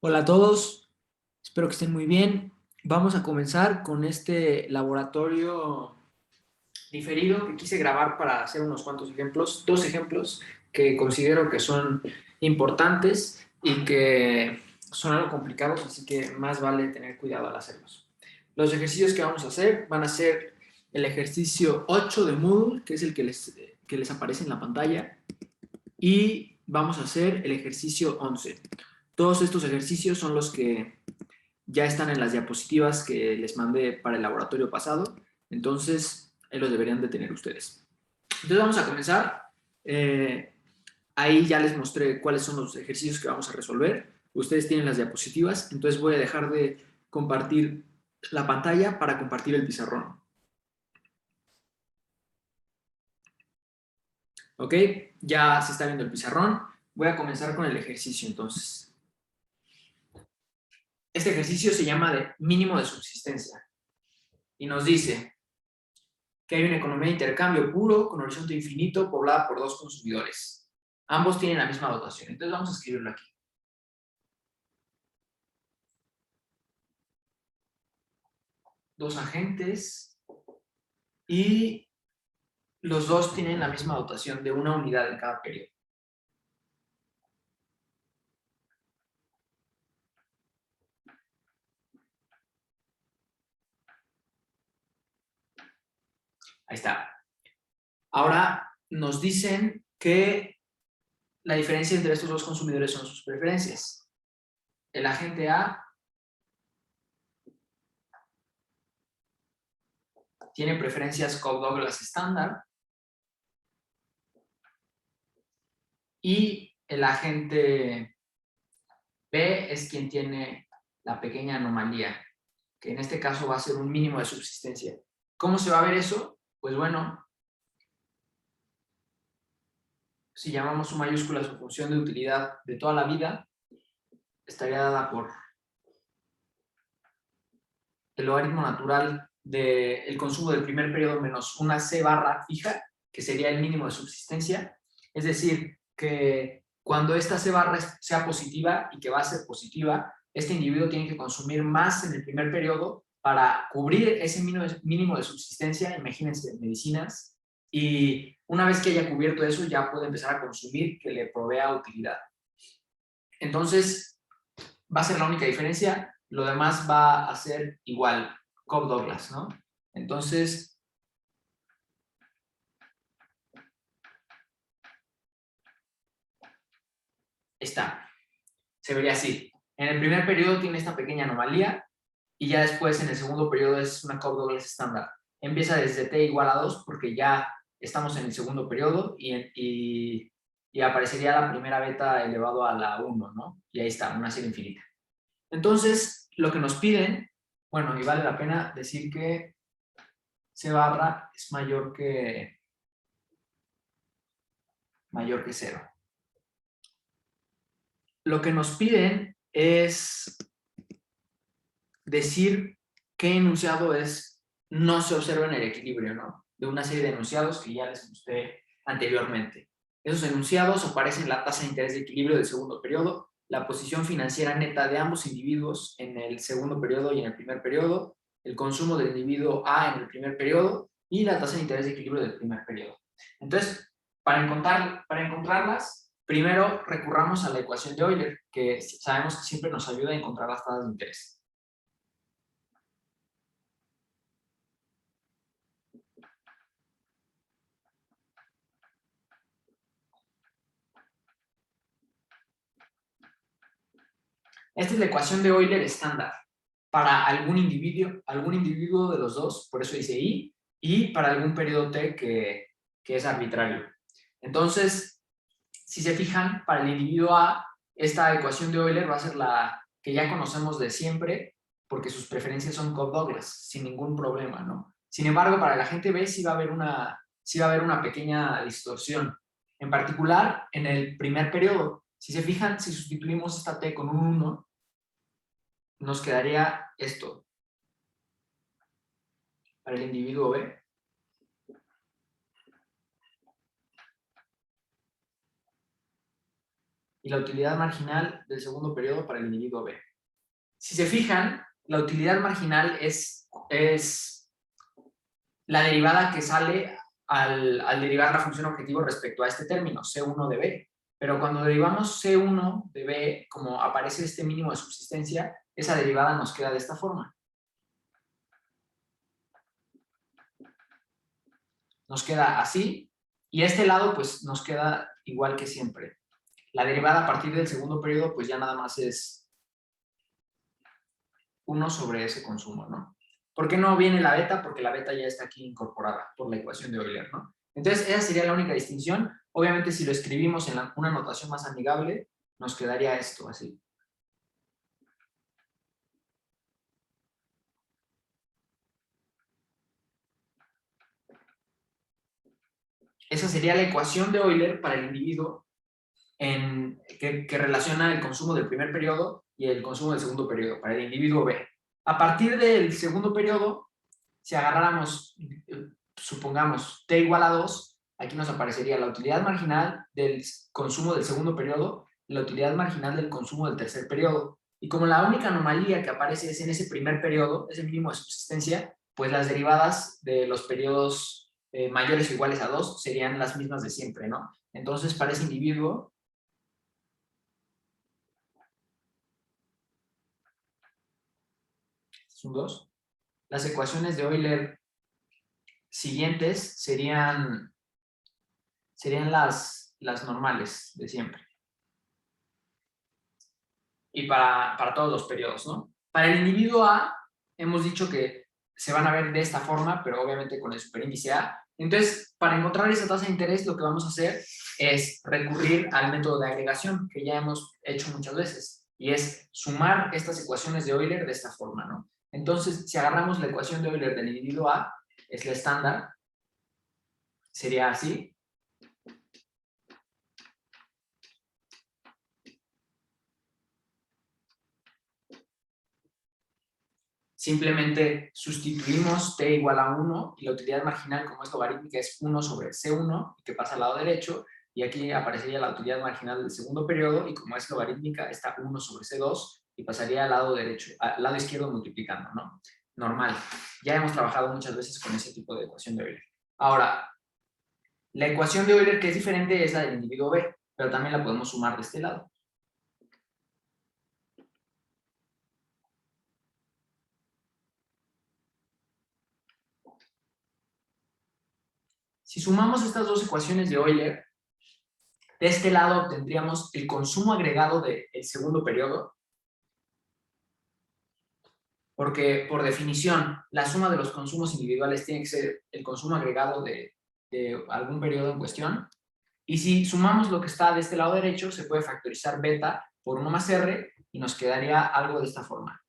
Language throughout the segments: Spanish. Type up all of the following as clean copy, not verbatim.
Hola a todos, espero que estén muy bien. Vamos a comenzar con este laboratorio diferido que quise grabar para hacer unos cuantos ejemplos, dos ejemplos que considero que son importantes y que son algo complicados, así que más vale tener cuidado al hacerlos. Los ejercicios que vamos a hacer van a ser el ejercicio 8 de Moodle, que es el que les aparece en la pantalla, y vamos a hacer el ejercicio 11. Todos estos ejercicios son los que ya están en las diapositivas que les mandé para el laboratorio pasado, entonces ahí los deberían de tener ustedes. Entonces vamos a comenzar. Ahí ya les mostré cuáles son los ejercicios que vamos a resolver. Ustedes tienen las diapositivas, entonces voy a dejar de compartir la pantalla para compartir el pizarrón. ¿Ok? Ya se está viendo el pizarrón. Voy a comenzar con el ejercicio entonces. Este ejercicio se llama de mínimo de subsistencia y nos dice que hay una economía de intercambio puro con horizonte infinito poblada por dos consumidores. Ambos tienen la misma dotación. Entonces vamos a escribirlo aquí. Dos agentes y los dos tienen la misma dotación de una unidad en cada periodo. Ahí está. Ahora nos dicen que la diferencia entre estos dos consumidores son sus preferencias. El agente A tiene preferencias Cobb-Douglas estándar y el agente B es quien tiene la pequeña anomalía, que en este caso va a ser un mínimo de subsistencia. ¿Cómo se va a ver eso? Pues bueno, si llamamos su mayúscula su función de utilidad de toda la vida, estaría dada por el logaritmo natural del consumo del primer periodo menos una C barra fija, que sería el mínimo de subsistencia. Es decir, que cuando esta C barra sea positiva y que va a ser positiva, este individuo tiene que consumir más en el primer periodo para cubrir ese mínimo de subsistencia, imagínense, medicinas, y una vez que haya cubierto eso, ya puede empezar a consumir que le provea utilidad. Entonces, va a ser la única diferencia, lo demás va a ser igual, Cobb-Douglas, ¿no? Entonces, está, se vería así. En el primer periodo tiene esta pequeña anomalía y ya después en el segundo periodo es una Cobb-Douglas estándar. Empieza desde t igual a 2 porque ya estamos en el segundo periodo y aparecería la primera beta elevado a la 1, ¿no? Y ahí está, una serie infinita. Entonces, lo que nos piden, bueno, y vale la pena decir que C barra es mayor que 0. Lo que nos piden es decir qué enunciado no se observa en el equilibrio, ¿no? De una serie de enunciados que ya les mostré anteriormente. Esos enunciados aparecen la tasa de interés de equilibrio del segundo periodo, la posición financiera neta de ambos individuos en el segundo periodo y en el primer periodo, el consumo del individuo A en el primer periodo y la tasa de interés de equilibrio del primer periodo. Entonces, para encontrarlas, primero recurramos a la ecuación de Euler, que sabemos que siempre nos ayuda a encontrar las tasas de interés. Esta es la ecuación de Euler estándar para algún individuo de los dos, por eso dice I, y para algún periodo T que es arbitrario. Entonces, si se fijan, para el individuo A, esta ecuación de Euler va a ser la que ya conocemos de siempre, porque sus preferencias son Cobb-Douglas, sin ningún problema, ¿no? Sin embargo, para la gente B sí va a haber una pequeña distorsión. En particular, en el primer periodo, si se fijan, si sustituimos esta T con un 1, nos quedaría esto para el individuo B. y la utilidad marginal del segundo periodo para el individuo B. Si se fijan, la utilidad marginal es la derivada que sale al derivar la función objetivo respecto a este término, C1 de B. Pero cuando derivamos C1 de B, como aparece este mínimo de subsistencia, esa derivada nos queda de esta forma. Nos queda así, y este lado pues nos queda igual que siempre. La derivada a partir del segundo periodo pues ya nada más es 1 sobre ese consumo, ¿no? ¿Por qué no viene la beta? Porque la beta ya está aquí incorporada por la ecuación de Euler, ¿no? Entonces, esa sería la única distinción. Obviamente, si lo escribimos en una notación más amigable, nos quedaría esto, así. Esa sería la ecuación de Euler para el individuo que relaciona el consumo del primer periodo y el consumo del segundo periodo, para el individuo B. A partir del segundo periodo, si agarráramos, supongamos, t igual a 2, aquí nos aparecería la utilidad marginal del consumo del segundo periodo y la utilidad marginal del consumo del tercer periodo. Y como la única anomalía que aparece es en ese primer periodo, ese mínimo de subsistencia, pues las derivadas de los periodos mayores o iguales a 2 serían las mismas de siempre, ¿no? Entonces, para ese individuo, son 2. Las ecuaciones de Euler siguientes serían las normales de siempre. Y para todos los periodos, ¿no? Para el individuo A, hemos dicho que se van a ver de esta forma, pero obviamente con el superíndice A. Entonces, para encontrar esa tasa de interés, lo que vamos a hacer es recurrir al método de agregación, que ya hemos hecho muchas veces, y es sumar estas ecuaciones de Euler de esta forma, ¿no? Entonces, si agarramos la ecuación de Euler del individuo A, es la estándar, sería así. Simplemente sustituimos t igual a 1 y la utilidad marginal, como es logarítmica, es 1 sobre C1, que pasa al lado derecho, y aquí aparecería la utilidad marginal del segundo periodo, y como es logarítmica, está 1 sobre C2, y pasaría al lado derecho, al lado izquierdo multiplicando, ¿no? Normal. Ya hemos trabajado muchas veces con ese tipo de ecuación de Euler. Ahora, la ecuación de Euler que es diferente es la del individuo B, pero también la podemos sumar de este lado. Si sumamos estas dos ecuaciones de Euler, de este lado obtendríamos el consumo agregado del segundo periodo, porque por definición la suma de los consumos individuales tiene que ser el consumo agregado de algún periodo en cuestión. Y si sumamos lo que está de este lado derecho, se puede factorizar beta por 1 más R y nos quedaría algo de esta forma.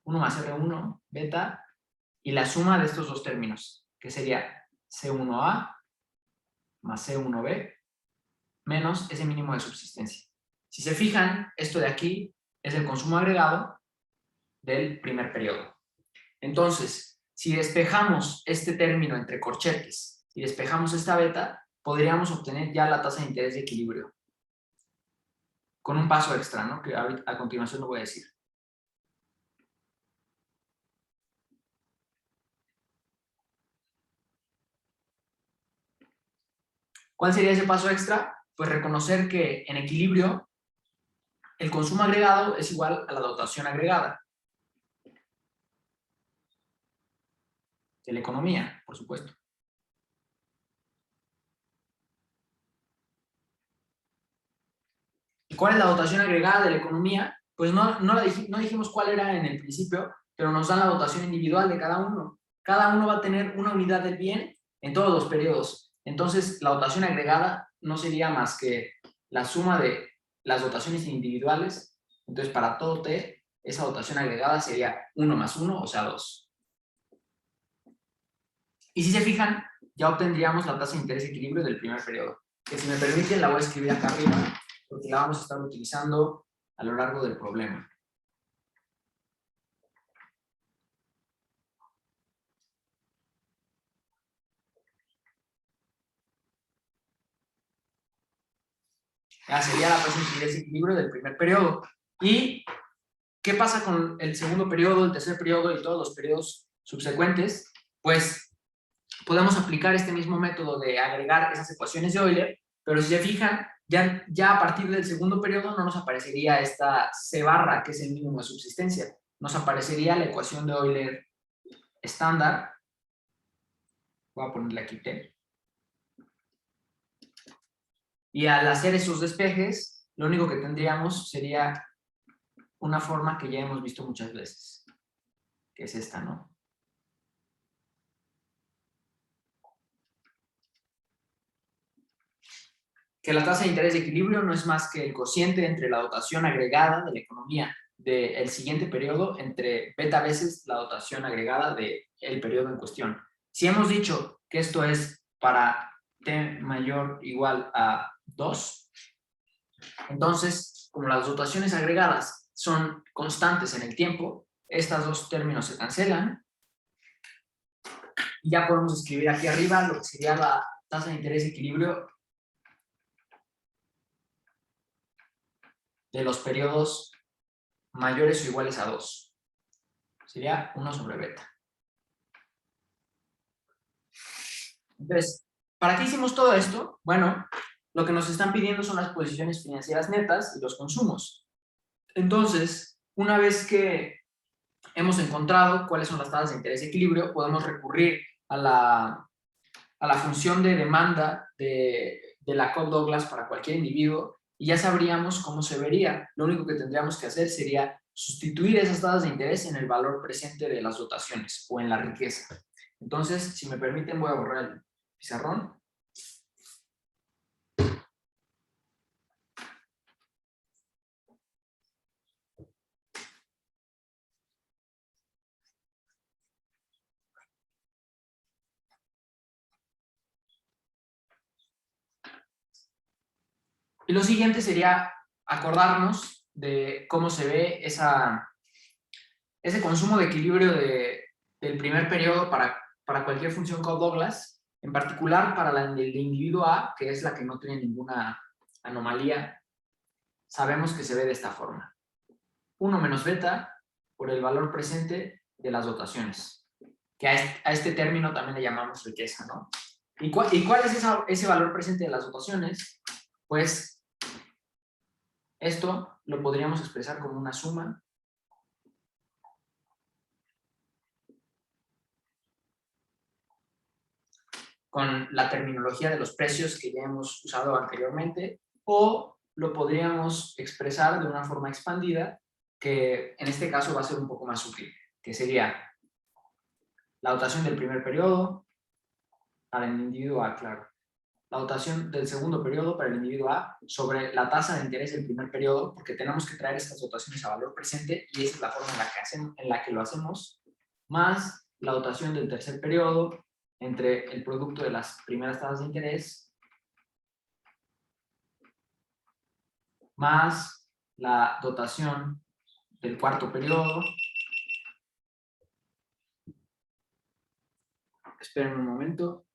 1 más R1, beta, y la suma de estos dos términos, que sería C1A más C1B menos ese mínimo de subsistencia. Si se fijan, esto de aquí es el consumo agregado del primer periodo. Entonces, si despejamos este término entre corchetes y despejamos esta beta, podríamos obtener ya la tasa de interés de equilibrio. Con un paso extra, ¿no? Que a continuación lo voy a decir. ¿Cuál sería ese paso extra? Pues reconocer que en equilibrio el consumo agregado es igual a la dotación agregada de la economía, por supuesto. ¿Y cuál es la dotación agregada de la economía? Pues no dijimos cuál era en el principio, pero nos dan la dotación individual de cada uno. Cada uno va a tener una unidad del bien en todos los periodos. Entonces, la dotación agregada no sería más que la suma de las dotaciones individuales. Entonces, para todo t, esa dotación agregada sería 1 más 1, o sea, 2. Y si se fijan, ya obtendríamos la tasa de interés equilibrio del primer periodo, que si me permiten la voy a escribir acá arriba, porque la vamos a estar utilizando a lo largo del problema. Sería la tasa de interés de equilibrio del primer periodo. ¿Y qué pasa con el segundo periodo, el tercer periodo y todos los periodos subsecuentes? Pues podemos aplicar este mismo método de agregar esas ecuaciones de Euler, pero si se fijan, ya a partir del segundo periodo no nos aparecería esta C barra, que es el mínimo de subsistencia. Nos aparecería la ecuación de Euler estándar. Voy a ponerle aquí T. Y al hacer esos despejes, lo único que tendríamos sería una forma que ya hemos visto muchas veces, que es esta, ¿no? Que la tasa de interés de equilibrio no es más que el cociente entre la dotación agregada de la economía del siguiente periodo entre beta veces la dotación agregada del periodo en cuestión. Si hemos dicho que esto es para t mayor o igual a 2, entonces, como las dotaciones agregadas son constantes en el tiempo, estos dos términos se cancelan y ya podemos escribir aquí arriba lo que sería la tasa de interés de equilibrio de los periodos mayores o iguales a 2. Sería 1 sobre beta. Entonces, ¿para qué hicimos todo esto? Bueno, lo que nos están pidiendo son las posiciones financieras netas y los consumos. Entonces, una vez que hemos encontrado cuáles son las tasas de interés de equilibrio, podemos recurrir a la función de demanda de la Cobb-Douglas para cualquier individuo y ya sabríamos cómo se vería. Lo único que tendríamos que hacer sería sustituir esas tasas de interés en el valor presente de las dotaciones o en la riqueza. Entonces, si me permiten, voy a borrar el pizarrón. Y lo siguiente sería acordarnos de cómo se ve ese consumo de equilibrio del primer periodo para cualquier función Cobb-Douglas, en particular para la del individuo A, que es la que no tiene ninguna anomalía. Sabemos que se ve de esta forma. 1 menos beta por el valor presente de las dotaciones, que a este término también le llamamos riqueza, ¿no? ¿Y cuál es ese valor presente de las dotaciones? Pues esto lo podríamos expresar como una suma con la terminología de los precios que ya hemos usado anteriormente, o lo podríamos expresar de una forma expandida, que en este caso va a ser un poco más útil, que sería la dotación del primer periodo para el individuo A, claro. La dotación del segundo periodo para el individuo A sobre la tasa de interés del primer periodo, porque tenemos que traer estas dotaciones a valor presente y esa es la forma en la que lo hacemos, más la dotación del tercer periodo entre el producto de las primeras tasas de interés más la dotación del cuarto periodo. Esperen un momento.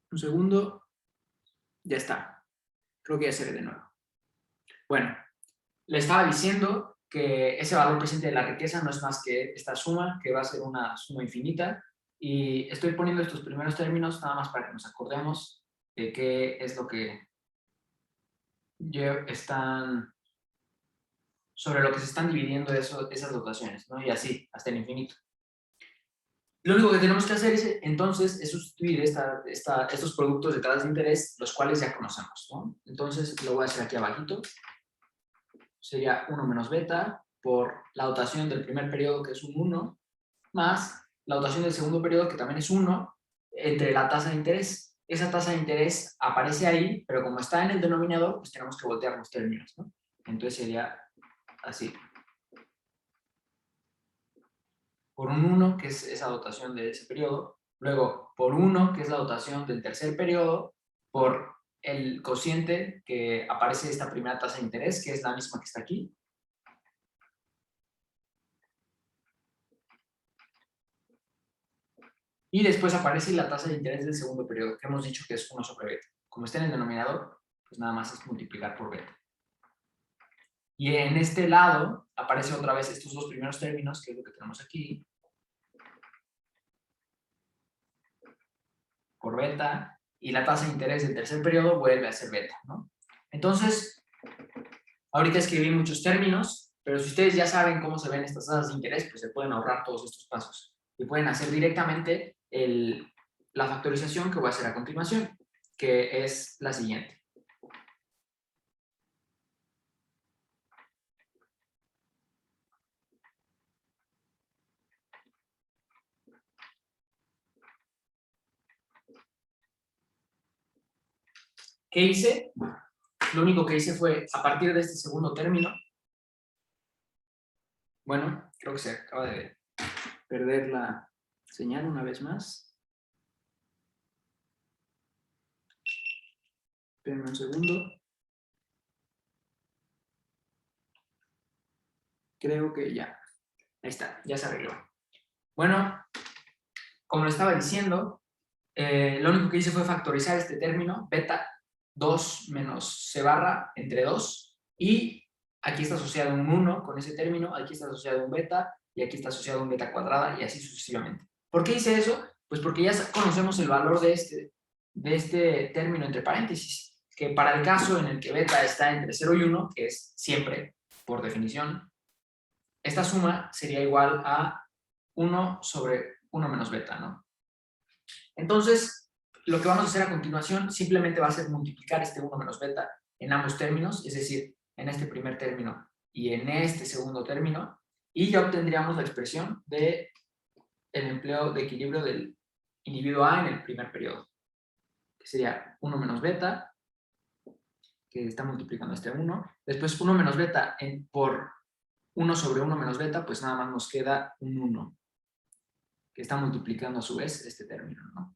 Un segundo. Ya está. Creo que ya se ve de nuevo. Bueno, le estaba diciendo que ese valor presente de la riqueza no es más que esta suma, que va a ser una suma infinita, y estoy poniendo estos primeros términos nada más para que nos acordemos de qué es lo que están, sobre lo que se están dividiendo esas dotaciones, ¿no? Y así, hasta el infinito. Lo único que tenemos que hacer entonces es sustituir estos productos de tasas de interés, los cuales ya conocemos, ¿no? Entonces lo voy a hacer aquí abajito. Sería 1 menos beta por la dotación del primer periodo, que es un 1, más la dotación del segundo periodo, que también es 1, entre la tasa de interés. Esa tasa de interés aparece ahí, pero como está en el denominador, pues tenemos que voltear los términos, ¿no? Entonces sería así. Por un 1, que es esa dotación de ese periodo, luego por 1, que es la dotación del tercer periodo, por el cociente que aparece de esta primera tasa de interés, que es la misma que está aquí. Y después aparece la tasa de interés del segundo periodo, que hemos dicho que es 1 sobre beta. Como está en el denominador, pues nada más es multiplicar por beta. Y en este lado aparece otra vez estos dos primeros términos, que es lo que tenemos aquí, por beta, y la tasa de interés del tercer periodo vuelve a ser beta, ¿no? Entonces, ahorita escribí muchos términos, pero si ustedes ya saben cómo se ven estas tasas de interés, pues se pueden ahorrar todos estos pasos y pueden hacer directamente la factorización que voy a hacer a continuación, que es la siguiente. ¿Qué hice? Lo único que hice fue, a partir de este segundo término, bueno, creo que se acaba de perder la señal una vez más. Espérenme un segundo. Creo que ya. Ahí está, ya se arregló. Bueno, como lo estaba diciendo, lo único que hice fue factorizar este término, beta 2 menos c barra entre 2, y aquí está asociado un 1 con ese término, aquí está asociado un beta, y aquí está asociado un beta cuadrada, y así sucesivamente. ¿Por qué hice eso? Pues porque ya conocemos el valor de este término entre paréntesis, que para el caso en el que beta está entre 0 y 1, que es siempre, por definición, esta suma sería igual a 1 sobre 1 menos beta, ¿no? Entonces, lo que vamos a hacer a continuación simplemente va a ser multiplicar este 1 menos beta en ambos términos, es decir, en este primer término y en este segundo término, y ya obtendríamos la expresión del empleo de equilibrio del individuo A en el primer periodo, que sería 1 menos beta, que está multiplicando este 1, después 1 menos beta por 1 sobre 1 menos beta, pues nada más nos queda un 1, que está multiplicando a su vez este término, ¿no?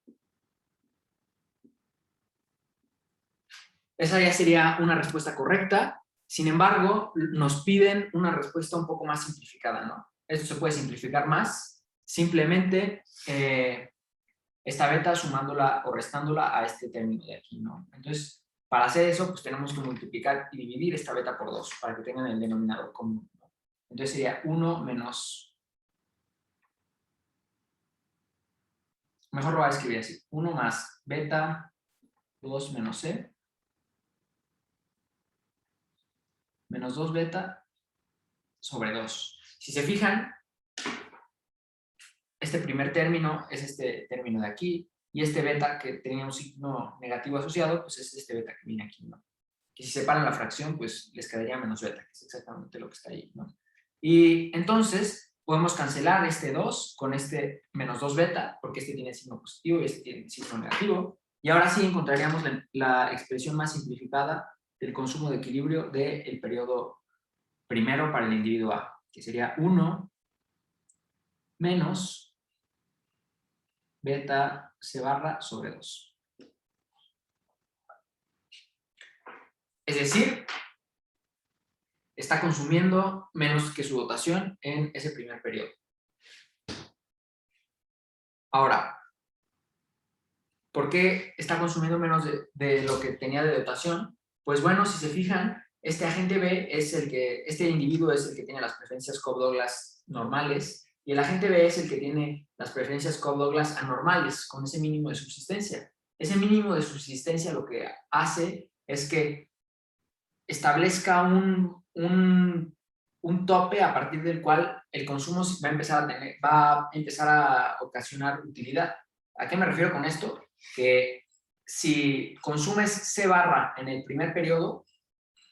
Esa ya sería una respuesta correcta. Sin embargo, nos piden una respuesta un poco más simplificada, ¿no? Esto se puede simplificar más. Simplemente esta beta sumándola o restándola a este término de aquí, ¿no? Entonces, para hacer eso, pues tenemos que multiplicar y dividir esta beta por 2 para que tengan el denominador común, ¿no? Entonces sería 1 menos... Mejor lo voy a escribir así. 1 más beta 2 menos c menos 2 beta sobre 2. Si se fijan, este primer término es este término de aquí, y este beta que tenía un signo negativo asociado, pues es este beta que viene aquí, ¿no? Que si separan la fracción, pues les quedaría menos beta, que es exactamente lo que está ahí, ¿no? Y entonces podemos cancelar este 2 con este menos 2 beta, porque este tiene signo positivo y este tiene signo negativo, y ahora sí encontraríamos la expresión más simplificada del consumo de equilibrio del periodo primero para el individuo A, que sería 1 menos beta c barra sobre 2. Es decir, está consumiendo menos que su dotación en ese primer periodo. Ahora, ¿por qué está consumiendo menos de lo que tenía de dotación? Pues bueno, si se fijan, este agente B es el que, este individuo es el que tiene las preferencias Cobb-Douglas normales, y el agente B es el que tiene las preferencias Cobb-Douglas anormales, con ese mínimo de subsistencia. Ese mínimo de subsistencia lo que hace es que establezca un tope a partir del cual el consumo va a empezar a ocasionar utilidad. ¿A qué me refiero con esto? Que si consumes C barra en el primer periodo,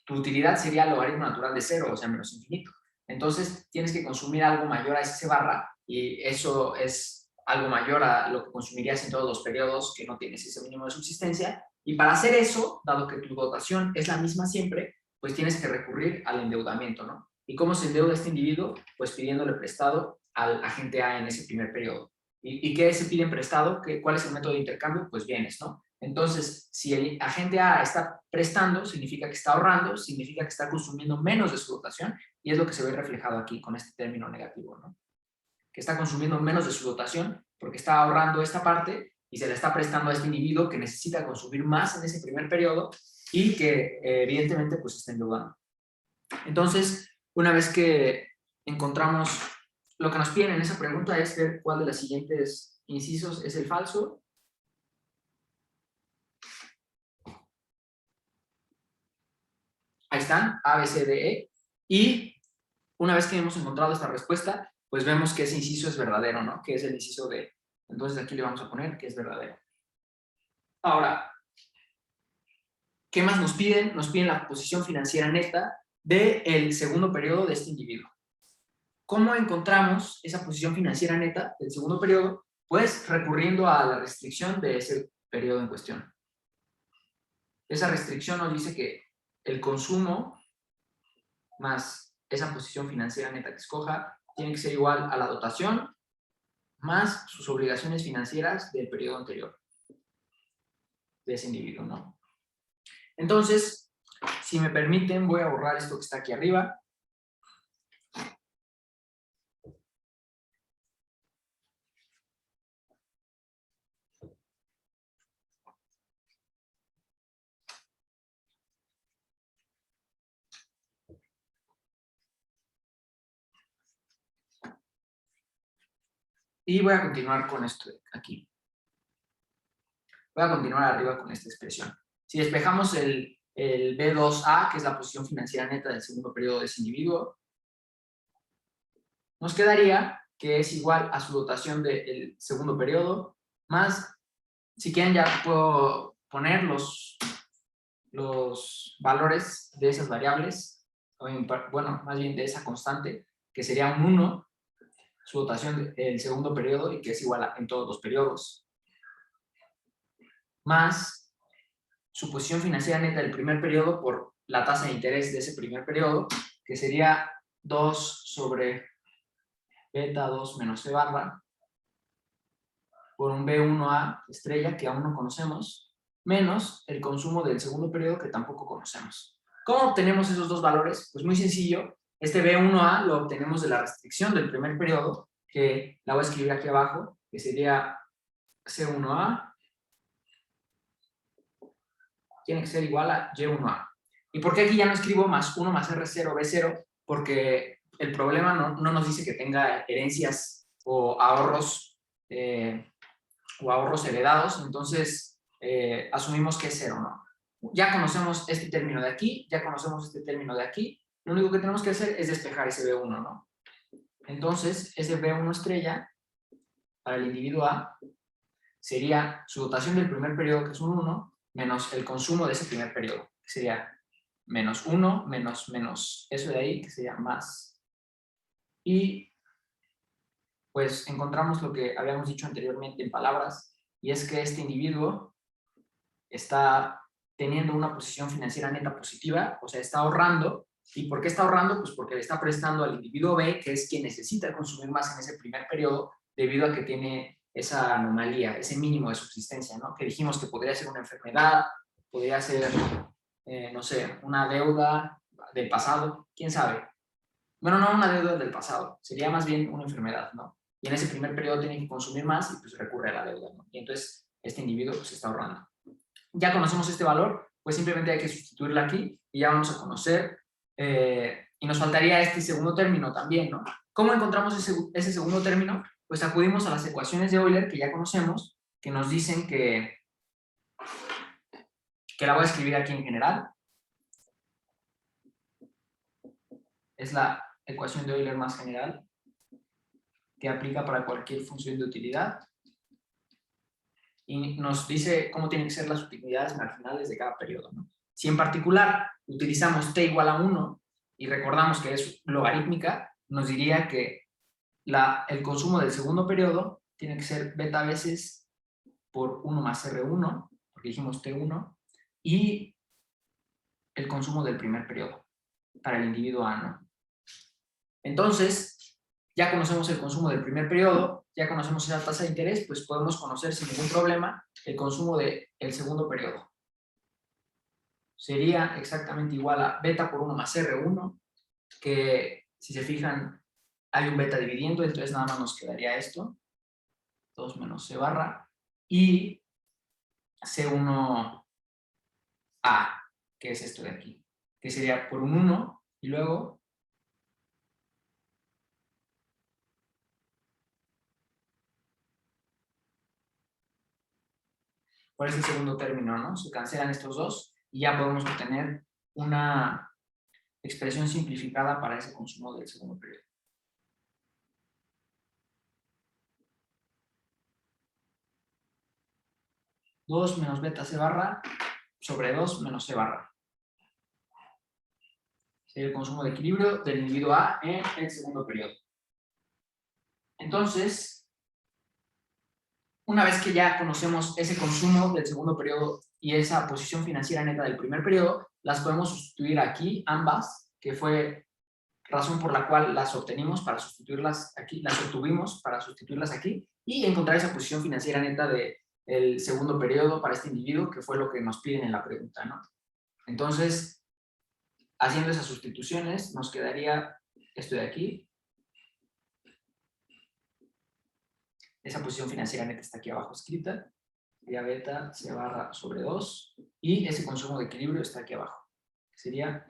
tu utilidad sería logaritmo natural de 0, o sea, menos infinito. Entonces, tienes que consumir algo mayor a ese C barra, y eso es algo mayor a lo que consumirías en todos los periodos que no tienes ese mínimo de subsistencia. Y para hacer eso, dado que tu dotación es la misma siempre, pues tienes que recurrir al endeudamiento, ¿no? ¿Y cómo se endeuda este individuo? Pues pidiéndole prestado al agente A en ese primer periodo. ¿Y qué se piden prestado? ¿Cuál es el método de intercambio? Pues bienes, ¿no? Entonces, si el agente A está prestando, significa que está ahorrando, significa que está consumiendo menos de su dotación, y es lo que se ve reflejado aquí con este término negativo, ¿no? Que está consumiendo menos de su dotación porque está ahorrando esta parte y se le está prestando a este individuo que necesita consumir más en ese primer periodo y que evidentemente pues está endeudando. Entonces, una vez que encontramos lo que nos piden en esa pregunta es ver cuál de los siguientes incisos es el falso. Ahí están, A, B, C, D, E. Y una vez que hemos encontrado esta respuesta, pues vemos que ese inciso es verdadero, ¿no? Que es el inciso D. Entonces aquí le vamos a poner que es verdadero. Ahora, ¿qué más nos piden? Nos piden la posición financiera neta del segundo periodo de este individuo. ¿Cómo encontramos esa posición financiera neta del segundo periodo? Pues recurriendo a la restricción de ese periodo en cuestión. Esa restricción nos dice que el consumo más esa posición financiera neta que escoja tiene que ser igual a la dotación más sus obligaciones financieras del periodo anterior de ese individuo, ¿no? Entonces, si me permiten, voy a borrar esto que está aquí arriba. Y voy a continuar con esto de aquí. Voy a continuar arriba con esta expresión. Si despejamos el B2A, que es la posición financiera neta del segundo periodo de ese individuo, nos quedaría que es igual a su dotación del segundo periodo, más, si quieren ya puedo poner los valores de esas variables, bueno, más bien de esa constante, que sería un 1, su dotación del segundo periodo, y que es igual en todos los periodos, más su posición financiera neta del primer periodo por la tasa de interés de ese primer periodo, que sería 2 sobre beta 2 menos C barra, por un B1A estrella, que aún no conocemos, menos el consumo del segundo periodo, que tampoco conocemos. ¿Cómo obtenemos esos dos valores? Pues muy sencillo. Este B1A lo obtenemos de la restricción del primer periodo, que la voy a escribir aquí abajo, que sería C1A, tiene que ser igual a Y1A. ¿Y por qué aquí ya no escribo más 1 más R0, B0? Porque el problema no nos dice que tenga herencias o ahorros heredados, entonces asumimos que es 0, ¿no? Ya conocemos este término de aquí, ya conocemos este término de aquí, lo único que tenemos que hacer es despejar ese B1, ¿no? Entonces, ese B1 estrella para el individuo A sería su dotación del primer periodo, que es un 1, menos el consumo de ese primer periodo, que sería menos 1, menos eso de ahí, que sería más. Y pues encontramos lo que habíamos dicho anteriormente en palabras, y es que este individuo está teniendo una posición financiera neta positiva, o sea, está ahorrando. ¿Y por qué está ahorrando? Pues porque le está prestando al individuo B, que es quien necesita consumir más en ese primer periodo, debido a que tiene esa anomalía, ese mínimo de subsistencia, ¿no? Que dijimos que podría ser una enfermedad, podría ser, no sé, una deuda del pasado, quién sabe. Bueno, no una deuda del pasado, sería más bien una enfermedad, ¿no? Y en ese primer periodo tiene que consumir más y pues recurre a la deuda, ¿no? Y entonces este individuo pues está ahorrando. Ya conocemos este valor, pues simplemente hay que sustituirla aquí y ya vamos a conocer, y nos faltaría este segundo término también, ¿no? ¿Cómo encontramos ese segundo término? Pues acudimos a las ecuaciones de Euler que ya conocemos, que nos dicen que la voy a escribir aquí en general. Es la ecuación de Euler más general, que aplica para cualquier función de utilidad. Y nos dice cómo tienen que ser las utilidades marginales de cada periodo, ¿no? Si en particular utilizamos t igual a 1 y recordamos que es logarítmica, nos diría que el consumo del segundo periodo tiene que ser beta veces por 1 más R1, porque dijimos T1, y el consumo del primer periodo para el individuo A, ¿no? Entonces, ya conocemos el consumo del primer periodo, ya conocemos esa tasa de interés, pues podemos conocer sin ningún problema el consumo del segundo periodo. Sería exactamente igual a beta por 1 más R1, que si se fijan hay un beta dividiendo, entonces nada más nos quedaría esto, 2 menos C barra, y C1A, que es esto de aquí, que sería por un 1, y luego por ese segundo término, ¿no? Se cancelan estos dos y ya podemos obtener una expresión simplificada para ese consumo del segundo periodo. Dos menos beta C barra sobre 2 menos C barra. Sería el consumo de equilibrio del individuo A en el segundo periodo. Entonces, una vez que ya conocemos ese consumo del segundo periodo y esa posición financiera neta del primer periodo, las podemos sustituir aquí, ambas, que fue razón por la cual las obtenimos para sustituirlas aquí, las obtuvimos para sustituirlas aquí, y encontrar esa posición financiera neta del segundo periodo para este individuo, que fue lo que nos piden en la pregunta, ¿no? Entonces, haciendo esas sustituciones, nos quedaría esto de aquí. Esa posición financiera neta está aquí abajo escrita. Sería beta C barra sobre 2. Y ese consumo de equilibrio está aquí abajo. Sería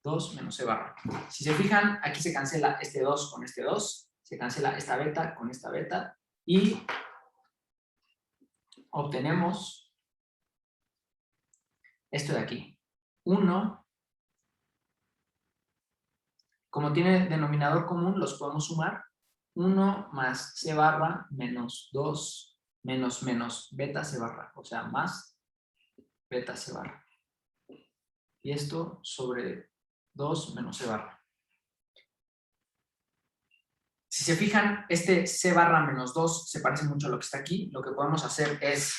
dos menos C barra. Si se fijan, aquí se cancela este 2 con este 2. Se cancela esta beta con esta beta. Y obtenemos esto de aquí. 1. Como tiene denominador común, los podemos sumar. 1 más C barra menos 2 menos beta C barra. O sea, más beta C barra. Y esto sobre 2 menos C barra. Si se fijan, este C barra menos 2 se parece mucho a lo que está aquí. Lo que podemos hacer es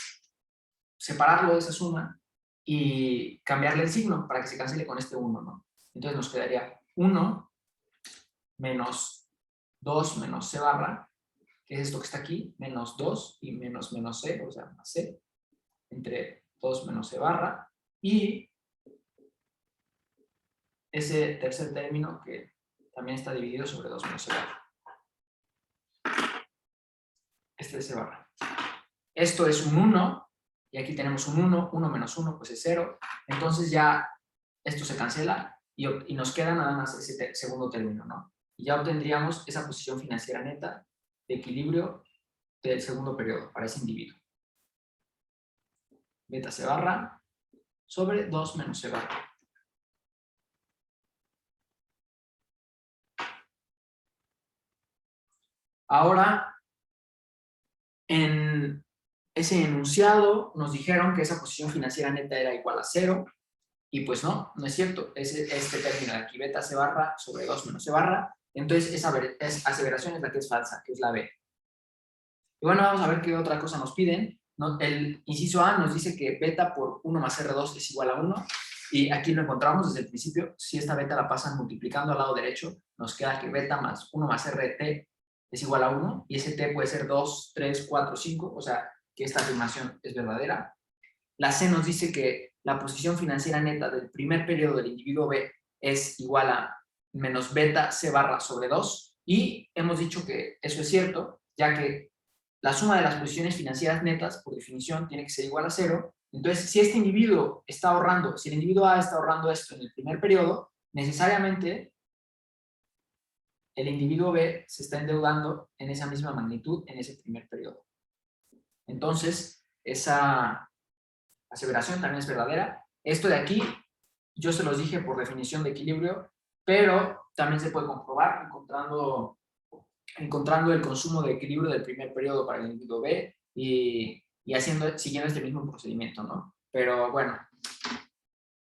separarlo de esa suma y cambiarle el signo para que se cancele con este 1, ¿no? Entonces nos quedaría 1 menos 2 menos C barra, que es esto que está aquí, menos 2 y menos C, o sea, más C, entre 2 menos C barra, y ese tercer término que también está dividido sobre 2 menos C barra. Este es C barra. Esto es un 1, y aquí tenemos un 1, 1 menos 1 pues es 0, entonces ya esto se cancela y nos queda nada más ese segundo término, ¿no? Y ya obtendríamos esa posición financiera neta de equilibrio del segundo periodo para ese individuo. Beta C barra sobre 2 menos C barra. Ahora, en ese enunciado nos dijeron que esa posición financiera neta era igual a 0, y pues no es cierto. Este término de aquí, beta C barra sobre 2 menos C barra, entonces esa aseveración es la que es falsa, que es la B. Y bueno, vamos a ver qué otra cosa nos piden. El inciso A nos dice que beta por 1 más R2 es igual a 1, y aquí lo encontramos desde el principio. Si esta beta la pasan multiplicando al lado derecho, nos queda que beta más 1 más RT es igual a 1, y ese T puede ser 2, 3, 4, 5, o sea, que esta afirmación es verdadera. La C nos dice que la posición financiera neta del primer periodo del individuo B es igual a menos beta C barra sobre 2, y hemos dicho que eso es cierto, ya que la suma de las posiciones financieras netas, por definición, tiene que ser igual a 0. Entonces, si este individuo está ahorrando, si el individuo A está ahorrando esto en el primer periodo, necesariamente el individuo B se está endeudando en esa misma magnitud en ese primer periodo. Entonces, esa aseveración también es verdadera. Esto de aquí, yo se los dije por definición de equilibrio, pero también se puede comprobar encontrando el consumo de equilibrio del primer periodo para el individuo B y siguiendo este mismo procedimiento, ¿no? Pero bueno,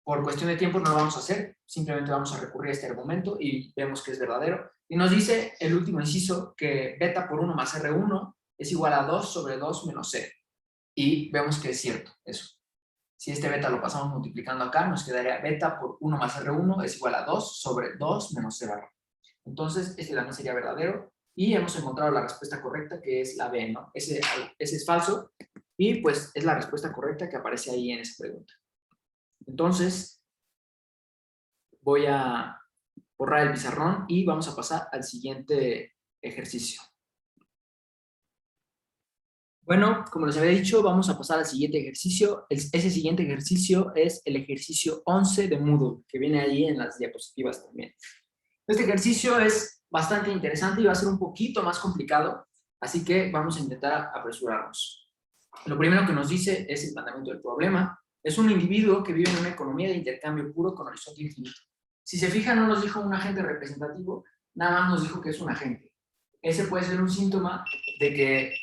por cuestión de tiempo no lo vamos a hacer, simplemente vamos a recurrir a este argumento y vemos que es verdadero. Y nos dice el último inciso que beta por 1 más R1 es igual a 2 sobre 2 menos C. Y vemos que es cierto eso. Si este beta lo pasamos multiplicando acá, nos quedaría beta por 1 más R1 es igual a 2 sobre 2 menos C barra. Entonces, este también sería verdadero. Y hemos encontrado la respuesta correcta, que es la B, ¿no? Ese es falso. Y pues es la respuesta correcta que aparece ahí en esa pregunta. Entonces, voy a borrar el pizarrón y vamos a pasar al siguiente ejercicio. Bueno, como les había dicho, vamos a pasar al siguiente ejercicio. Ese siguiente ejercicio es el ejercicio 11 de Moodle, que viene ahí en las diapositivas también. Este ejercicio es bastante interesante y va a ser un poquito más complicado, así que vamos a intentar apresurarnos. Lo primero que nos dice es el planteamiento del problema. Es un individuo que vive en una economía de intercambio puro con horizonte infinito. Si se fijan, no nos dijo un agente representativo, nada más nos dijo que es un agente. Ese puede ser un síntoma de que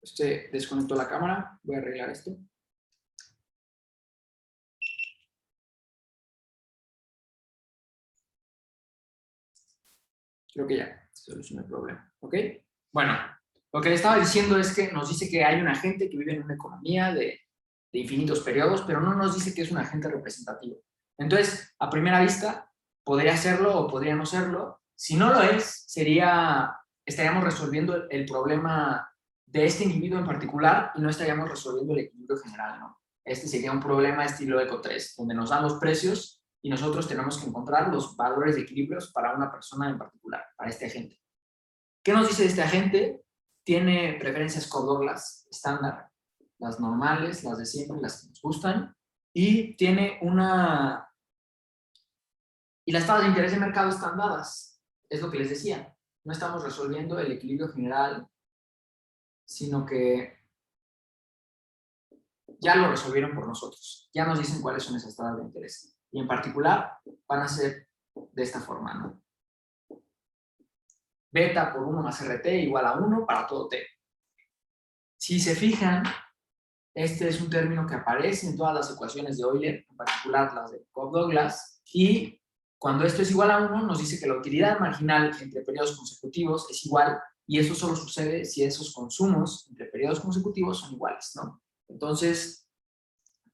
usted desconectó la cámara. Voy a arreglar esto. Creo que ya se solucionó el problema. ¿Ok? Bueno, lo que le estaba diciendo es que nos dice que hay un agente que vive en una economía de infinitos periodos, pero no nos dice que es un agente representativo. Entonces, a primera vista, podría serlo o podría no serlo. Si no lo es, estaríamos resolviendo el problema de este individuo en particular y no estaríamos resolviendo el equilibrio general, ¿no? Este sería un problema estilo Eco 3, donde nos dan los precios y nosotros tenemos que encontrar los valores de equilibrios para una persona en particular, para este agente. ¿Qué nos dice este agente? Tiene preferencias Cobb-Douglas estándar, las normales, las de siempre, las que nos gustan, y tiene una... Y las tasas de interés de mercado están dadas, es lo que les decía. No estamos resolviendo el equilibrio general, sino que ya lo resolvieron por nosotros. Ya nos dicen cuáles son esas tasas de interés. Y en particular, van a ser de esta forma, ¿no? Beta por 1 más RT igual a 1 para todo T. Si se fijan, este es un término que aparece en todas las ecuaciones de Euler, en particular las de Cobb-Douglas, y cuando esto es igual a 1, nos dice que la utilidad marginal entre periodos consecutivos es igual, y eso solo sucede si esos consumos entre periodos consecutivos son iguales, ¿no? Entonces,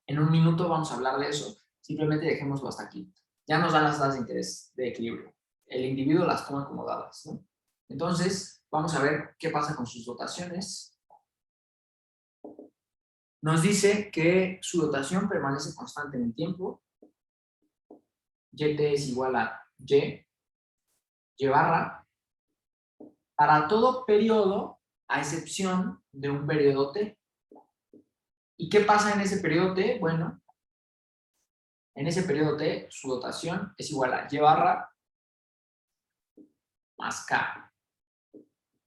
en un minuto vamos a hablar de eso, simplemente dejémoslo hasta aquí. Ya nos dan las tasas de interés de equilibrio. El individuo las toma como dadas, ¿no? Entonces, vamos a ver qué pasa con sus dotaciones. Nos dice que su dotación permanece constante en el tiempo. YT es igual a Y barra, para todo periodo, a excepción de un periodo T. ¿Y qué pasa en ese periodo T? Bueno, en ese periodo T, su dotación es igual a Y barra más K.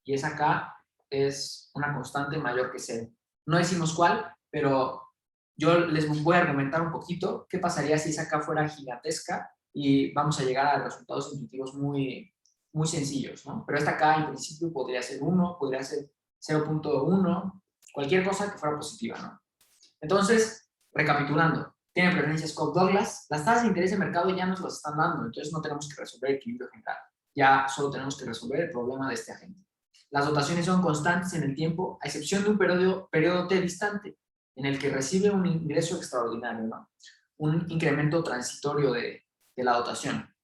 Y esa K es una constante mayor que 0. No decimos cuál, pero yo les voy a argumentar un poquito qué pasaría si esa K fuera gigantesca y vamos a llegar a resultados intuitivos muy, muy sencillos, ¿no? Pero esta K en principio podría ser 1, podría ser 0.1, cualquier cosa que fuera positiva, ¿no? Entonces, recapitulando, tiene preferencias Cobb-Douglas, las tasas de interés de mercado ya nos las están dando, entonces no tenemos que resolver el equilibrio general, ya solo tenemos que resolver el problema de este agente. Las dotaciones son constantes en el tiempo, a excepción de un periodo T distante, en el que recibe un ingreso extraordinario, ¿no? Un incremento transitorio de la dotación.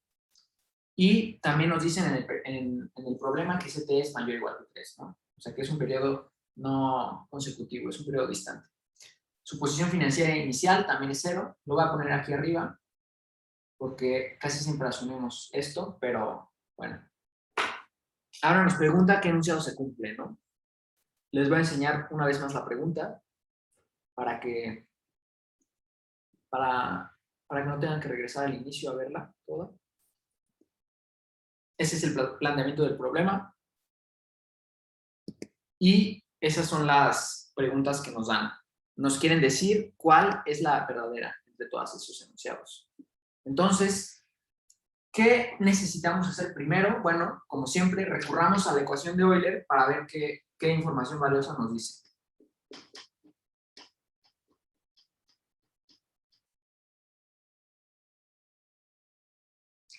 Y también nos dicen en el problema que ese T es mayor o igual a 3, ¿no? O sea que es un periodo no consecutivo, es un periodo distante. Su posición financiera inicial también es 0. Lo voy a poner aquí arriba porque casi siempre asumimos esto, pero bueno. Ahora nos pregunta qué enunciado se cumple, ¿no? Les voy a enseñar una vez más la pregunta para que no tengan que regresar al inicio a verla toda. Ese es el planteamiento del problema. Y esas son las preguntas que nos dan. Nos quieren decir cuál es la verdadera de todos esos enunciados. Entonces, ¿qué necesitamos hacer primero? Bueno, como siempre, recurramos a la ecuación de Euler para ver qué información valiosa nos dice.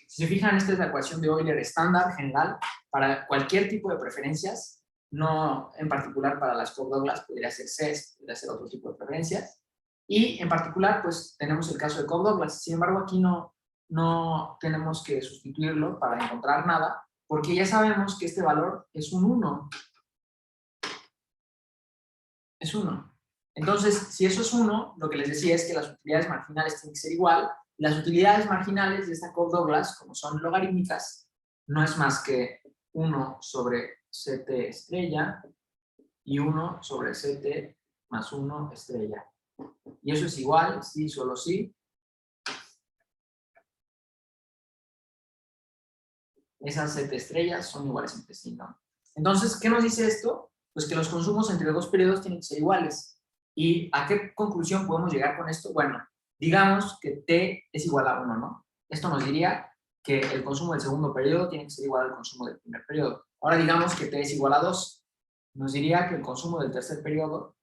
Si se fijan, esta es la ecuación de Euler estándar general. para cualquier tipo de preferencias, no en particular para las Cobb-Douglas, podría ser CES, podría ser otro tipo de preferencias, y en particular, pues tenemos el caso de Cobb-Douglas. Sin embargo, aquí no tenemos que sustituirlo para encontrar nada, porque ya sabemos que este valor es un 1. Es 1. Entonces, si eso es 1, lo que les decía es que las utilidades marginales tienen que ser igual. Las utilidades marginales de esta Cobb-Douglas, como son logarítmicas, no es más que 1 sobre Ct estrella y 1 sobre Ct más 1 estrella. Y eso es igual, sí, solo sí. Esas Ct estrellas son iguales entre sí, ¿no? Entonces, ¿qué nos dice esto? Pues que los consumos entre dos periodos tienen que ser iguales. ¿Y a qué conclusión podemos llegar con esto? Bueno, digamos que T es igual a 1, ¿no? Esto nos diría que el consumo del segundo periodo tiene que ser igual al consumo del primer periodo. Ahora digamos que T es igual a 2. Nos diría que el consumo del tercer periodo,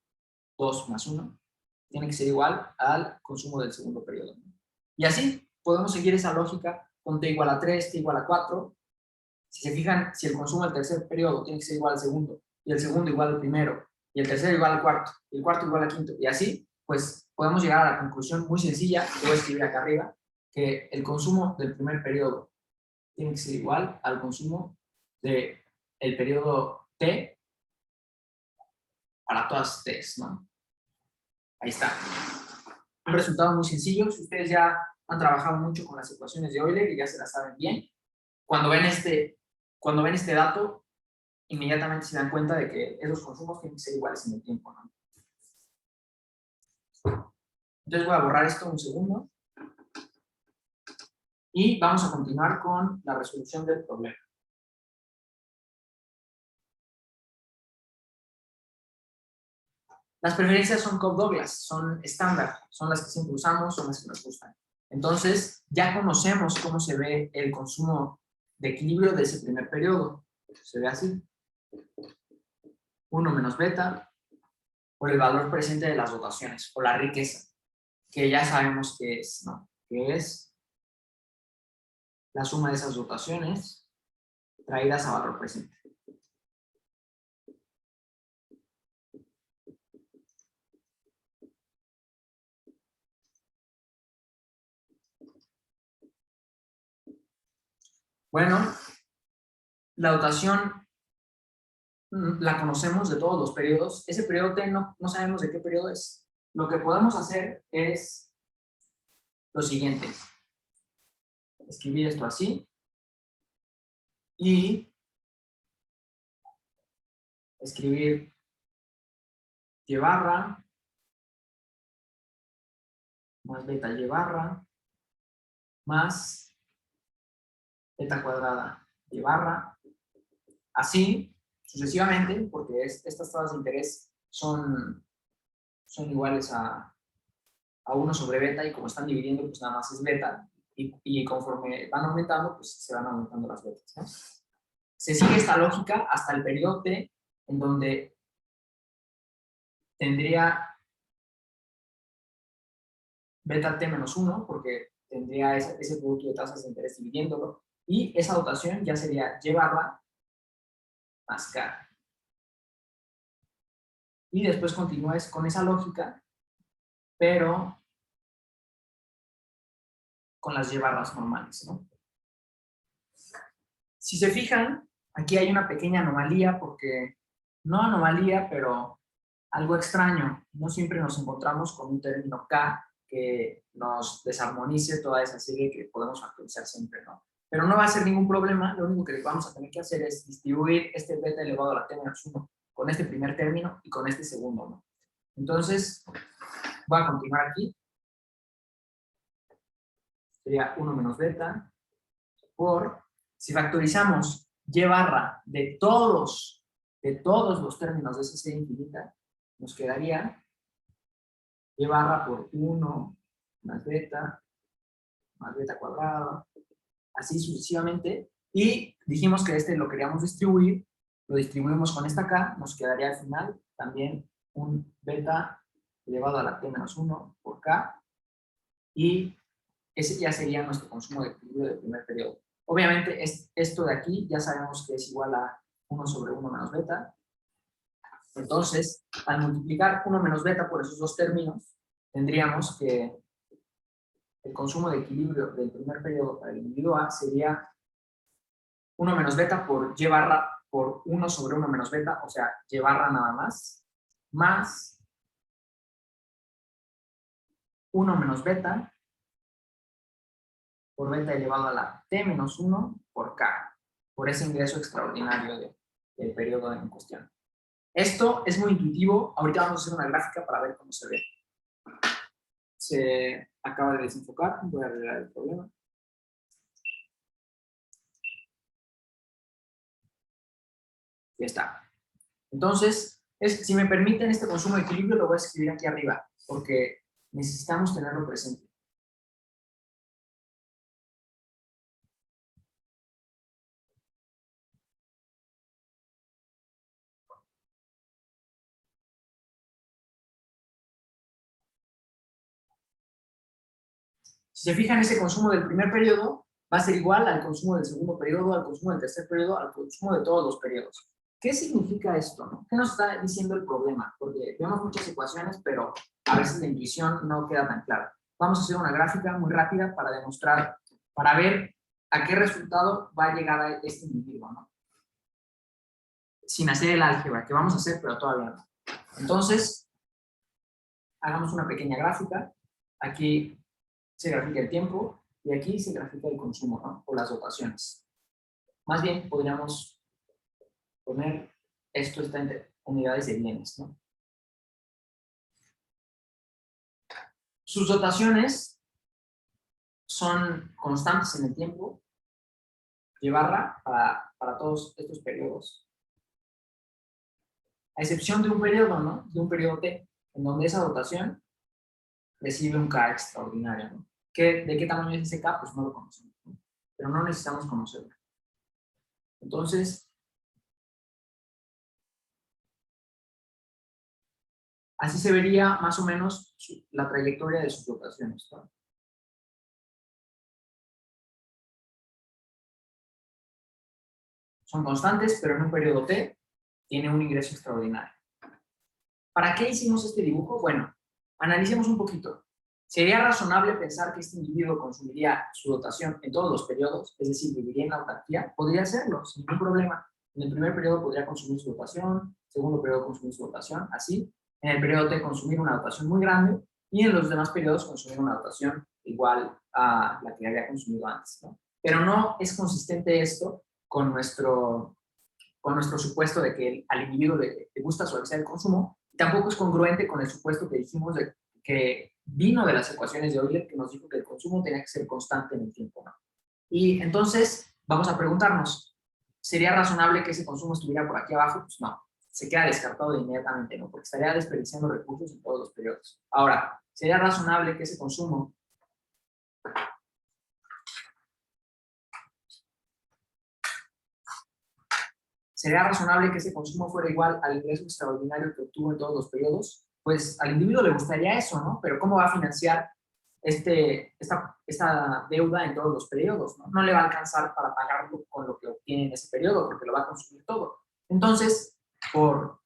2 más 1, tiene que ser igual al consumo del segundo periodo, ¿no? Y así podemos seguir esa lógica con T igual a 3, T igual a 4. Si se fijan, si el consumo del tercer periodo tiene que ser igual al segundo, y el segundo igual al primero, y el tercero igual al cuarto, y el cuarto igual al quinto, y así, pues podemos llegar a la conclusión muy sencilla, que voy a escribir acá arriba, que el consumo del primer periodo tiene que ser igual al consumo del periodo T para todas T, ¿no? Ahí está. Un resultado muy sencillo. Si ustedes ya han trabajado mucho con las ecuaciones de Euler y ya se las saben bien, cuando ven este dato, inmediatamente se dan cuenta de que esos consumos tienen que ser iguales en el tiempo, ¿no? Entonces voy a borrar esto un segundo y vamos a continuar con la resolución del problema. Las preferencias son Cobb-Douglas, son estándar, son las que siempre usamos, son las que nos gustan. Entonces, ya conocemos cómo se ve el consumo de equilibrio de ese primer periodo. Se ve así. 1 menos beta por el valor presente de las dotaciones, o la riqueza, que ya sabemos qué es, ¿no? Que es la suma de esas dotaciones traídas a valor presente. Bueno, la dotación la conocemos de todos los periodos. Ese periodo T no sabemos de qué periodo es. Lo que podemos hacer es lo siguiente. Escribir esto así. Y escribir y barra más beta y barra más beta cuadrada y barra. Así sucesivamente, porque estas tasas de interés son iguales a 1 sobre beta, y como están dividiendo, pues nada más es beta, y conforme van aumentando, pues se van aumentando las betas, ¿no? Se sigue esta lógica hasta el periodo T, en donde tendría beta T menos 1, porque tendría ese producto de tasas de interés dividiéndolo, y esa dotación ya sería Y barra más K. Y después continúes con esa lógica, pero con las Y barras normales, ¿no? Si se fijan, aquí hay una pequeña anomalía, porque no anomalía, pero algo extraño. No siempre nos encontramos con un término K que nos desarmonice toda esa serie que podemos factorizar siempre, ¿no? Pero no va a ser ningún problema. Lo único que vamos a tener que hacer es distribuir este beta elevado a la t menos 1 con este primer término y con este segundo, ¿no? Entonces, voy a continuar aquí. Sería 1 menos beta por, si factorizamos y barra de todos los términos de esa serie infinita, nos quedaría y barra por 1 más beta cuadrada, así sucesivamente. Y dijimos que este lo queríamos distribuir, lo distribuimos con esta K, nos quedaría al final también un beta elevado a la t menos 1 por K, y ese ya sería nuestro consumo de equilibrio del primer periodo. Obviamente, esto de aquí ya sabemos que es igual a 1 sobre 1 menos beta. Entonces, al multiplicar 1 menos beta por esos dos términos, tendríamos que el consumo de equilibrio del primer periodo para el individuo A sería 1 menos beta por y barra por 1 sobre 1 menos beta, o sea, y barra nada más 1 menos beta por beta elevado a la t menos 1 por k, por ese ingreso extraordinario del periodo en cuestión. Esto es muy intuitivo. Ahorita vamos a hacer una gráfica para ver cómo se ve. Se acaba de desenfocar. Voy a arreglar el problema. Ya está. Entonces, si me permiten este consumo de equilibrio, lo voy a escribir aquí arriba, porque necesitamos tenerlo presente. Si se fijan, ese consumo del primer periodo va a ser igual al consumo del segundo periodo, al consumo del tercer periodo, al consumo de todos los periodos. ¿Qué significa esto? ¿No? ¿Qué nos está diciendo el problema? Porque vemos muchas ecuaciones, pero a veces la intuición no queda tan clara. Vamos a hacer una gráfica muy rápida para demostrar, para ver a qué resultado va a llegar a este individuo, ¿no? Sin hacer el álgebra, que vamos a hacer, pero todavía no. Entonces, hagamos una pequeña gráfica. Aquí se grafica el tiempo y aquí se grafica el consumo, ¿no? O las dotaciones. Más bien, podríamos poner esto está en unidades de bienes, ¿no? Sus dotaciones son constantes en el tiempo, y barra para todos estos periodos. A excepción de un periodo, ¿no? De un periodo T, en donde esa dotación recibe un K extraordinario, ¿no? ¿De qué tamaño es ese K? Pues no lo conocemos, ¿no? Pero no necesitamos conocerlo. Entonces, así se vería más o menos la trayectoria de sus dotaciones, ¿no? Son constantes, pero en un periodo T tiene un ingreso extraordinario. ¿Para qué hicimos este dibujo? Bueno, analicemos un poquito. ¿Sería razonable pensar que este individuo consumiría su dotación en todos los periodos? Es decir, viviría en la autarquía. Podría hacerlo, sin ningún problema. En el primer periodo podría consumir su dotación, segundo periodo consumir su dotación, así. En el periodo T consumir una dotación muy grande y en los demás periodos consumir una dotación igual a la que había consumido antes, ¿no? Pero no es consistente esto con nuestro supuesto de que al individuo le gusta suavizar el consumo. Tampoco es congruente con el supuesto que dijimos de que vino de las ecuaciones de Euler, que nos dijo que el consumo tenía que ser constante en el tiempo, ¿no? Y entonces vamos a preguntarnos, ¿sería razonable que ese consumo estuviera por aquí abajo? Pues no, se queda descartado de inmediatamente, ¿no? Porque estaría desperdiciando recursos en todos los periodos. Ahora, ¿sería razonable que ese consumo ¿sería razonable que ese consumo fuera igual al ingreso extraordinario que obtuvo en todos los periodos? Pues al individuo le gustaría eso, ¿no? Pero ¿cómo va a financiar esta deuda en todos los periodos? ¿No? No le va a alcanzar para pagarlo con lo que obtiene en ese periodo, porque lo va a consumir todo. Entonces, por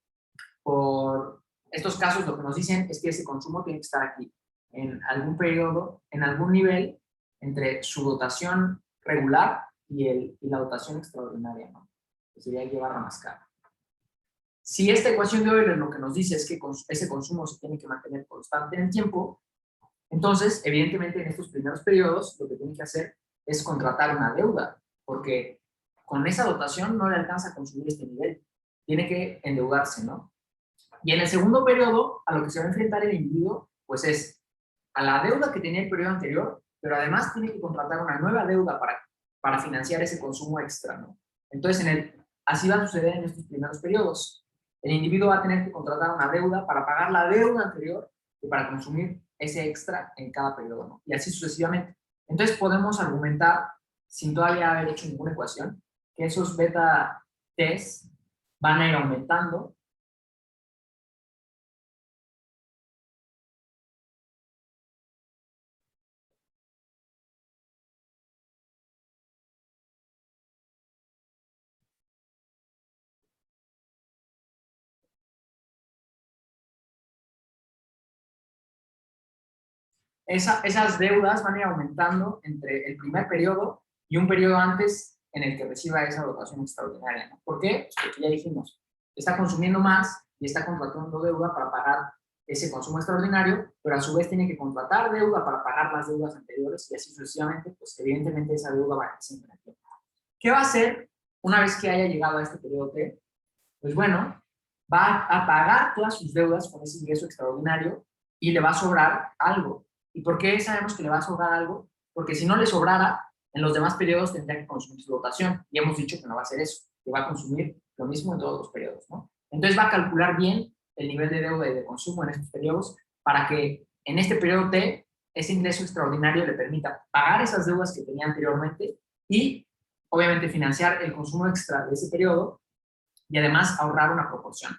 estos casos, lo que nos dicen es que ese consumo tiene que estar aquí, en algún periodo, en algún nivel, entre su dotación regular y la dotación extraordinaria, ¿no? Que sería llevar a más caro. Si esta ecuación de Euler lo que nos dice es que ese consumo se tiene que mantener constante en el tiempo, entonces, evidentemente, en estos primeros periodos, lo que tiene que hacer es contratar una deuda, porque con esa dotación no le alcanza a consumir este nivel. Tiene que endeudarse, ¿no? Y en el segundo periodo, a lo que se va a enfrentar el individuo, pues es a la deuda que tenía el periodo anterior, pero además tiene que contratar una nueva deuda para financiar ese consumo extra, ¿no? Entonces, así va a suceder en estos primeros periodos. El individuo va a tener que contratar una deuda para pagar la deuda anterior y para consumir ese extra en cada periodo, ¿no? Y así sucesivamente. Entonces, podemos argumentar, sin todavía haber hecho ninguna ecuación, que esos beta t's van a ir aumentando esas deudas van a ir aumentando entre el primer periodo y un periodo antes en el que reciba esa dotación extraordinaria, ¿no? ¿Por qué? Pues porque ya dijimos, está consumiendo más y está contratando deuda para pagar ese consumo extraordinario, pero a su vez tiene que contratar deuda para pagar las deudas anteriores y así sucesivamente, pues evidentemente esa deuda va a crecer en el tiempo. ¿Qué va a hacer una vez que haya llegado a este periodo T? Pues bueno, va a pagar todas sus deudas con ese ingreso extraordinario y le va a sobrar algo. ¿Y por qué sabemos que le va a sobrar algo? Porque si no le sobrara, en los demás periodos tendría que consumir su dotación. Y hemos dicho que no va a hacer eso, que va a consumir lo mismo en todos los periodos, ¿no? Entonces va a calcular bien el nivel de deuda y de consumo en estos periodos para que en este periodo T ese ingreso extraordinario le permita pagar esas deudas que tenía anteriormente y obviamente financiar el consumo extra de ese periodo y además ahorrar una proporción.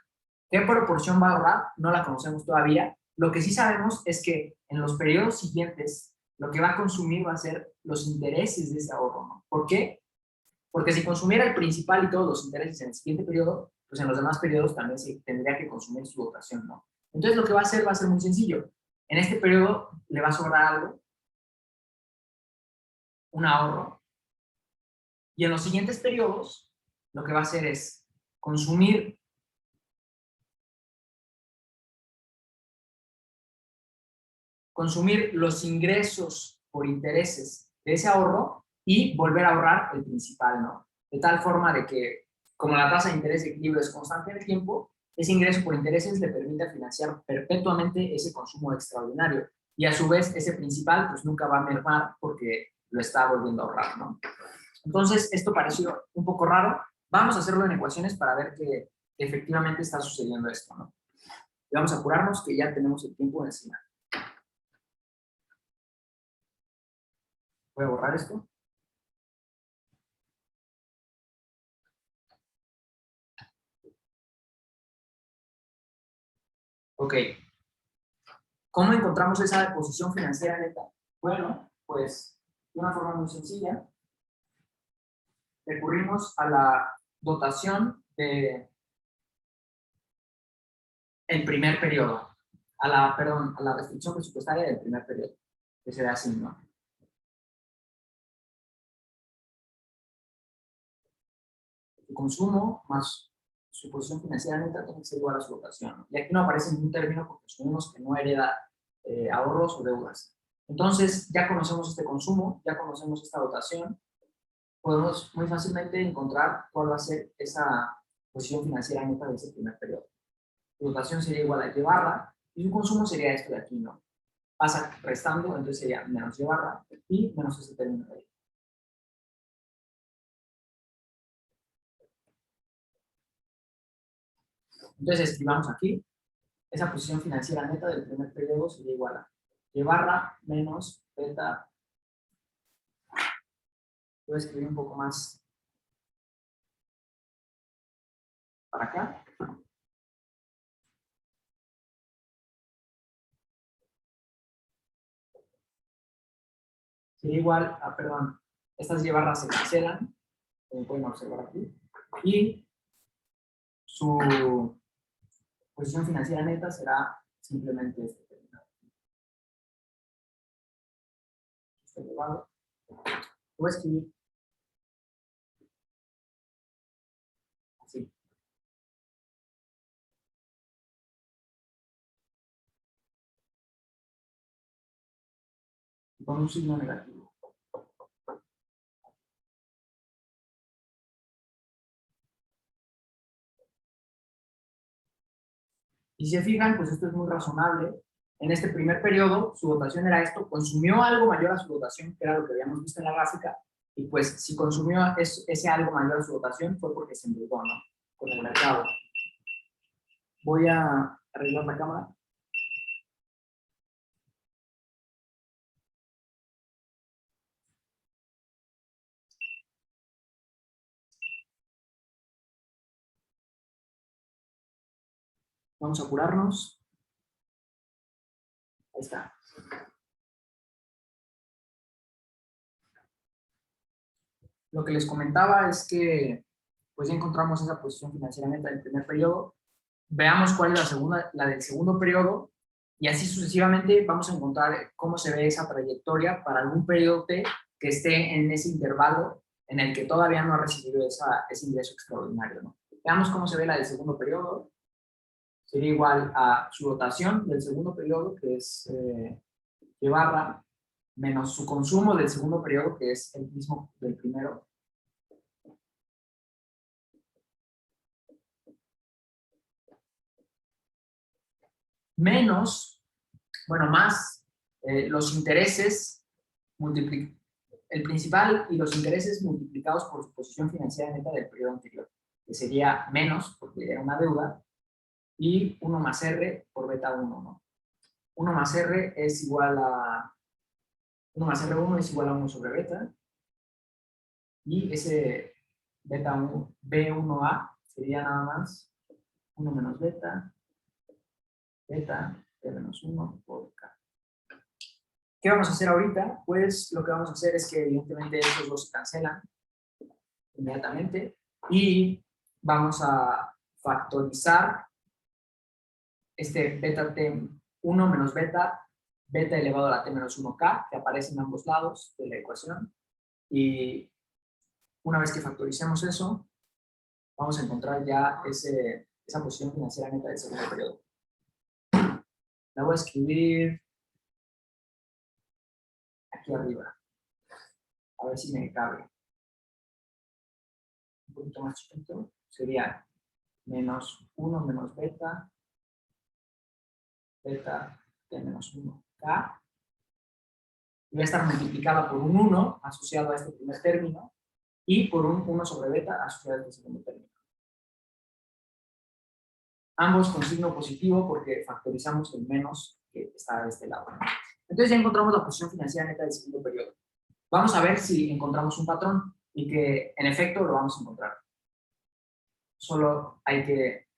¿Qué proporción va a ahorrar? No la conocemos todavía. Lo que sí sabemos es que en los periodos siguientes lo que va a consumir va a ser los intereses de ese ahorro, ¿no? ¿Por qué? Porque si consumiera el principal y todos los intereses en el siguiente periodo, pues en los demás periodos también se tendría que consumir su dotación, ¿no? Entonces lo que va a ser muy sencillo. En este periodo le va a sobrar algo, un ahorro, y en los siguientes periodos lo que va a hacer es consumir los ingresos por intereses de ese ahorro y volver a ahorrar el principal, ¿no? De tal forma de que, como la tasa de interés de equilibrio es constante en el tiempo, ese ingreso por intereses le permite financiar perpetuamente ese consumo extraordinario. Y a su vez, ese principal, pues nunca va a mermar porque lo está volviendo a ahorrar, ¿no? Entonces, esto pareció un poco raro. Vamos a hacerlo en ecuaciones para ver que efectivamente está sucediendo esto, ¿no? Y vamos a apurarnos que ya tenemos el tiempo encima. Voy a borrar esto. Ok. ¿Cómo encontramos esa posición financiera neta? Bueno, pues de una forma muy sencilla, recurrimos a la dotación de el primer periodo, a la restricción presupuestaria del primer periodo, que será así, ¿no? Su consumo más su posición financiera neta tiene que ser igual a su dotación, ¿no? Y aquí no aparece ningún término porque asumimos que no hereda ahorros o deudas. Entonces, ya conocemos este consumo, ya conocemos esta dotación, podemos muy fácilmente encontrar cuál va a ser esa posición financiera neta de ese primer periodo. Su dotación sería igual a Y barra y su consumo sería esto de aquí, ¿no? Pasa restando, entonces sería menos Y barra y menos ese término de ahí. Entonces escribamos aquí, esa posición financiera neta del primer periodo sería igual a Y barra menos beta. Voy a escribir un poco más para acá. Sería igual a, perdón, estas Y barras se cancelan, como pueden observar aquí, y su posición financiera neta será simplemente este término. Este elevado. Voy a escribir así. Con un signo negativo. Y si se fijan, pues esto es muy razonable. En este primer periodo, su dotación era esto, consumió algo mayor a su dotación, que era lo que habíamos visto en la gráfica, y pues si consumió ese algo mayor a su dotación fue porque se endeudó, ¿no? Con el mercado. Voy a arreglar la cámara. Vamos a apurarnos. Ahí está. Lo que les comentaba es que pues ya encontramos esa posición financiera neta del primer periodo. Veamos cuál es la del segundo periodo. Y así sucesivamente vamos a encontrar cómo se ve esa trayectoria para algún periodo T que esté en ese intervalo en el que todavía no ha recibido ese ingreso extraordinario, ¿no? Veamos cómo se ve la del segundo periodo. Sería igual a su dotación del segundo periodo, que es Y barra, menos su consumo del segundo periodo, que es el mismo del primero, menos, bueno, más los intereses, el principal y los intereses multiplicados por su posición financiera neta del periodo anterior, que sería menos, porque era una deuda, y 1 más R por beta 1, ¿no? 1 más R es igual a 1 más R1 es igual a 1 sobre beta, y ese beta 1, B1A sería nada más 1 menos beta, beta, T menos 1 por K. ¿Qué vamos a hacer ahorita? Pues lo que vamos a hacer es que evidentemente estos dos se cancelan inmediatamente y vamos a factorizar este beta T1 menos beta, beta elevado a la T menos 1K, que aparece en ambos lados de la ecuación. Y una vez que factoricemos eso, vamos a encontrar ya esa posición financiera neta del segundo periodo. La voy a escribir aquí arriba. A ver si me cabe. Un poquito más chiquito. Sería menos 1 menos beta, beta T menos 1K. Y va a estar multiplicada por un 1 asociado a este primer término y por un 1 sobre beta asociado a este segundo término. Ambos con signo positivo porque factorizamos el menos que está de este lado. Entonces ya encontramos la posición financiera neta del segundo periodo. Vamos a ver si encontramos un patrón y que en efecto lo vamos a encontrar. Solo hay que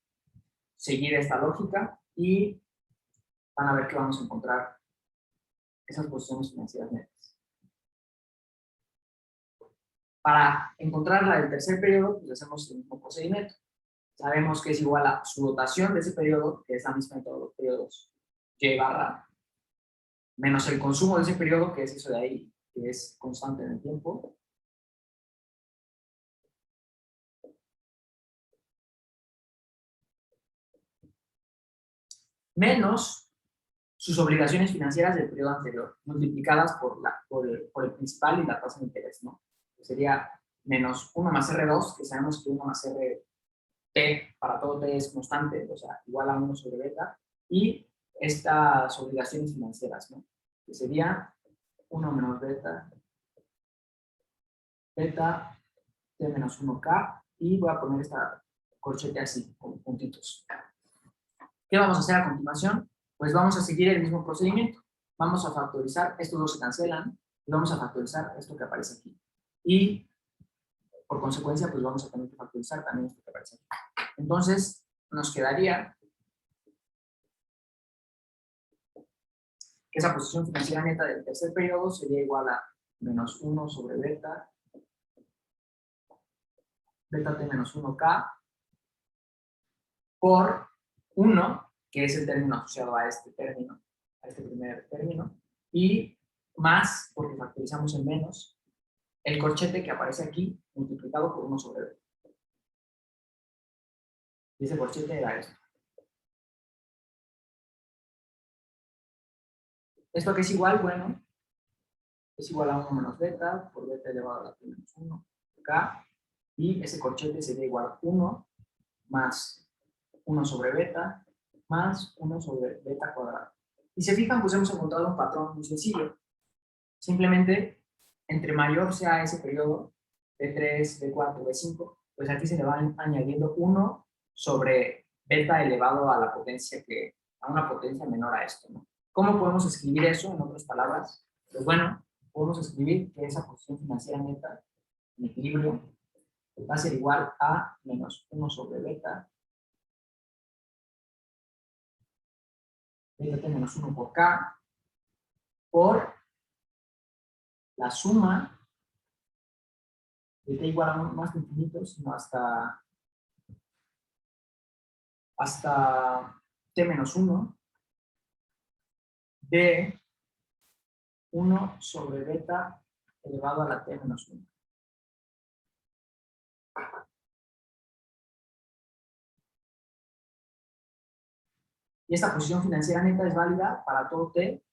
seguir esta lógica y van a ver que vamos a encontrar esas posiciones financieras netas. Para encontrar la del tercer periodo, pues hacemos el mismo procedimiento. Sabemos que es igual a su dotación de ese periodo, que es la misma en todos los periodos, Y barra, menos el consumo de ese periodo, que es eso de ahí, que es constante en el tiempo, menos sus obligaciones financieras del periodo anterior, multiplicadas por el principal y la tasa de interés, ¿no? Que sería menos 1 más R2, que sabemos que 1 más RT para todo T es constante, o sea, igual a 1 sobre beta, y estas obligaciones financieras, ¿no? Que sería 1 menos beta, beta T menos 1K, y voy a poner esta corchete así, con puntitos. ¿Qué vamos a hacer a continuación? Pues vamos a seguir el mismo procedimiento. Vamos a factorizar, estos dos se cancelan, y vamos a factorizar esto que aparece aquí. Y por consecuencia, pues vamos a tener que factorizar también esto que aparece aquí. Entonces, nos quedaría que esa posición financiera neta del tercer periodo sería igual a menos 1 sobre beta, beta T menos 1K, por 1, que es el término asociado a este término, a este primer término, y más, porque factorizamos en menos, el corchete que aparece aquí multiplicado por 1 sobre b. Y ese corchete era esto. ¿Esto que es igual? Bueno, es igual a 1 menos beta por beta elevado a la t menos 1, k, y ese corchete sería igual a 1 más 1 sobre beta más 1 sobre beta cuadrado. Y se fijan, pues hemos encontrado un patrón muy sencillo. Simplemente, entre mayor sea ese periodo, B3, B4, B5, pues aquí se le va añadiendo 1 sobre beta elevado a la potencia a una potencia menor a esto, ¿no? ¿Cómo podemos escribir eso en otras palabras? Pues bueno, podemos escribir que esa posición financiera neta en equilibrio va a ser igual a menos 1 sobre beta, beta t menos 1 por K, por la suma de t igual a 1 más que infinito, sino hasta t menos 1 de 1 sobre beta elevado a la t menos 1. Y esta posición financiera neta es válida para todo t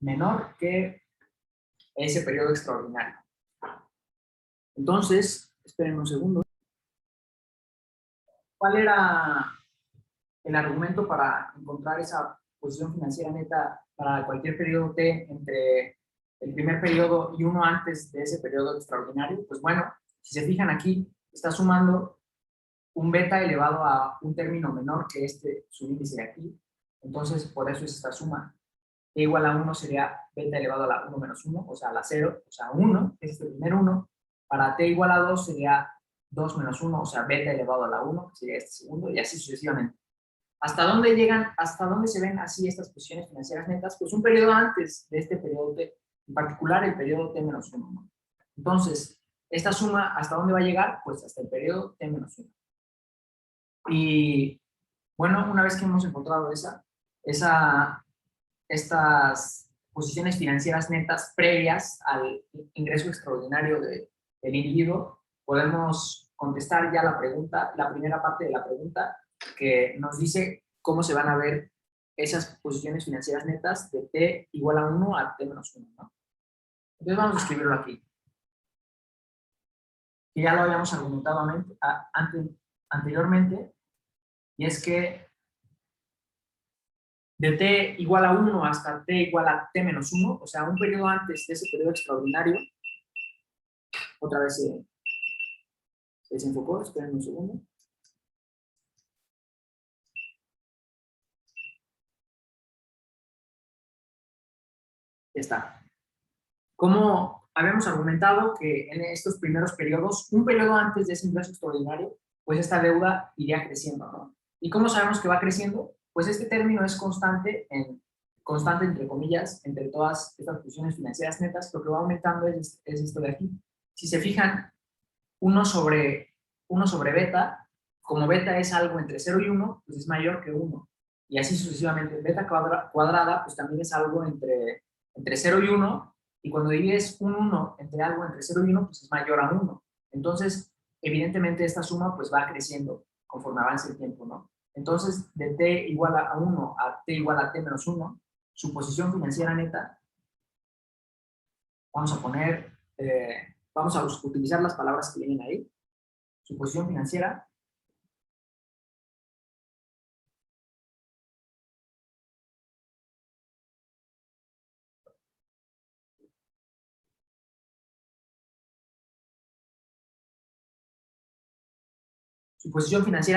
menor que ese periodo extraordinario. Entonces, esperen un segundo. ¿Cuál era el argumento para encontrar esa posición financiera neta para cualquier periodo t entre el primer periodo y uno antes de ese periodo extraordinario? Pues bueno, si se fijan aquí, está sumando un beta elevado a un término menor que este subíndice de aquí. Entonces, por eso es esta suma. T igual a 1 sería beta elevado a la 1 menos 1, o sea, a la 0, o sea, 1, que es el primer 1. Para t igual a 2 sería 2 menos 1, o sea, beta elevado a la 1, que sería este segundo, y así sucesivamente. ¿Hasta dónde llegan, hasta dónde se ven así estas posiciones financieras netas? Pues un periodo antes de este periodo t, en particular el periodo t menos 1, ¿no? Entonces, esta suma, ¿hasta dónde va a llegar? Pues hasta el periodo t menos 1. Y bueno, una vez que hemos encontrado estas posiciones financieras netas previas al ingreso extraordinario del individuo, podemos contestar ya la pregunta, la primera parte de la pregunta, que nos dice cómo se van a ver esas posiciones financieras netas de t igual a 1 a t menos 1, ¿no? Entonces vamos a escribirlo aquí. Que ya lo habíamos argumentado anteriormente, y es que de t igual a 1 hasta t igual a t menos 1, o sea, un periodo antes de ese periodo extraordinario, otra vez se desenfocó, esperen un segundo. Ya está. Como habíamos argumentado que en estos primeros periodos, un periodo antes de ese ingreso extraordinario, pues esta deuda iría creciendo, ¿no? ¿Y cómo sabemos que va creciendo? Pues este término es constante entre comillas, entre todas estas posiciones financieras netas. Lo que va aumentando es esto de aquí. Si se fijan, 1 sobre beta, como beta es algo entre 0 y 1, pues es mayor que 1. Y así sucesivamente. Beta cuadrada, pues también es algo entre 0 y 1, y cuando divides un 1 entre algo entre 0 y 1, pues es mayor a 1. Entonces, evidentemente esta suma pues va creciendo conforme avance el tiempo, ¿no? Entonces, de t igual a 1 a t igual a t menos 1, su posición financiera neta, vamos a poner, vamos a utilizar las palabras que vienen ahí. Su posición financiera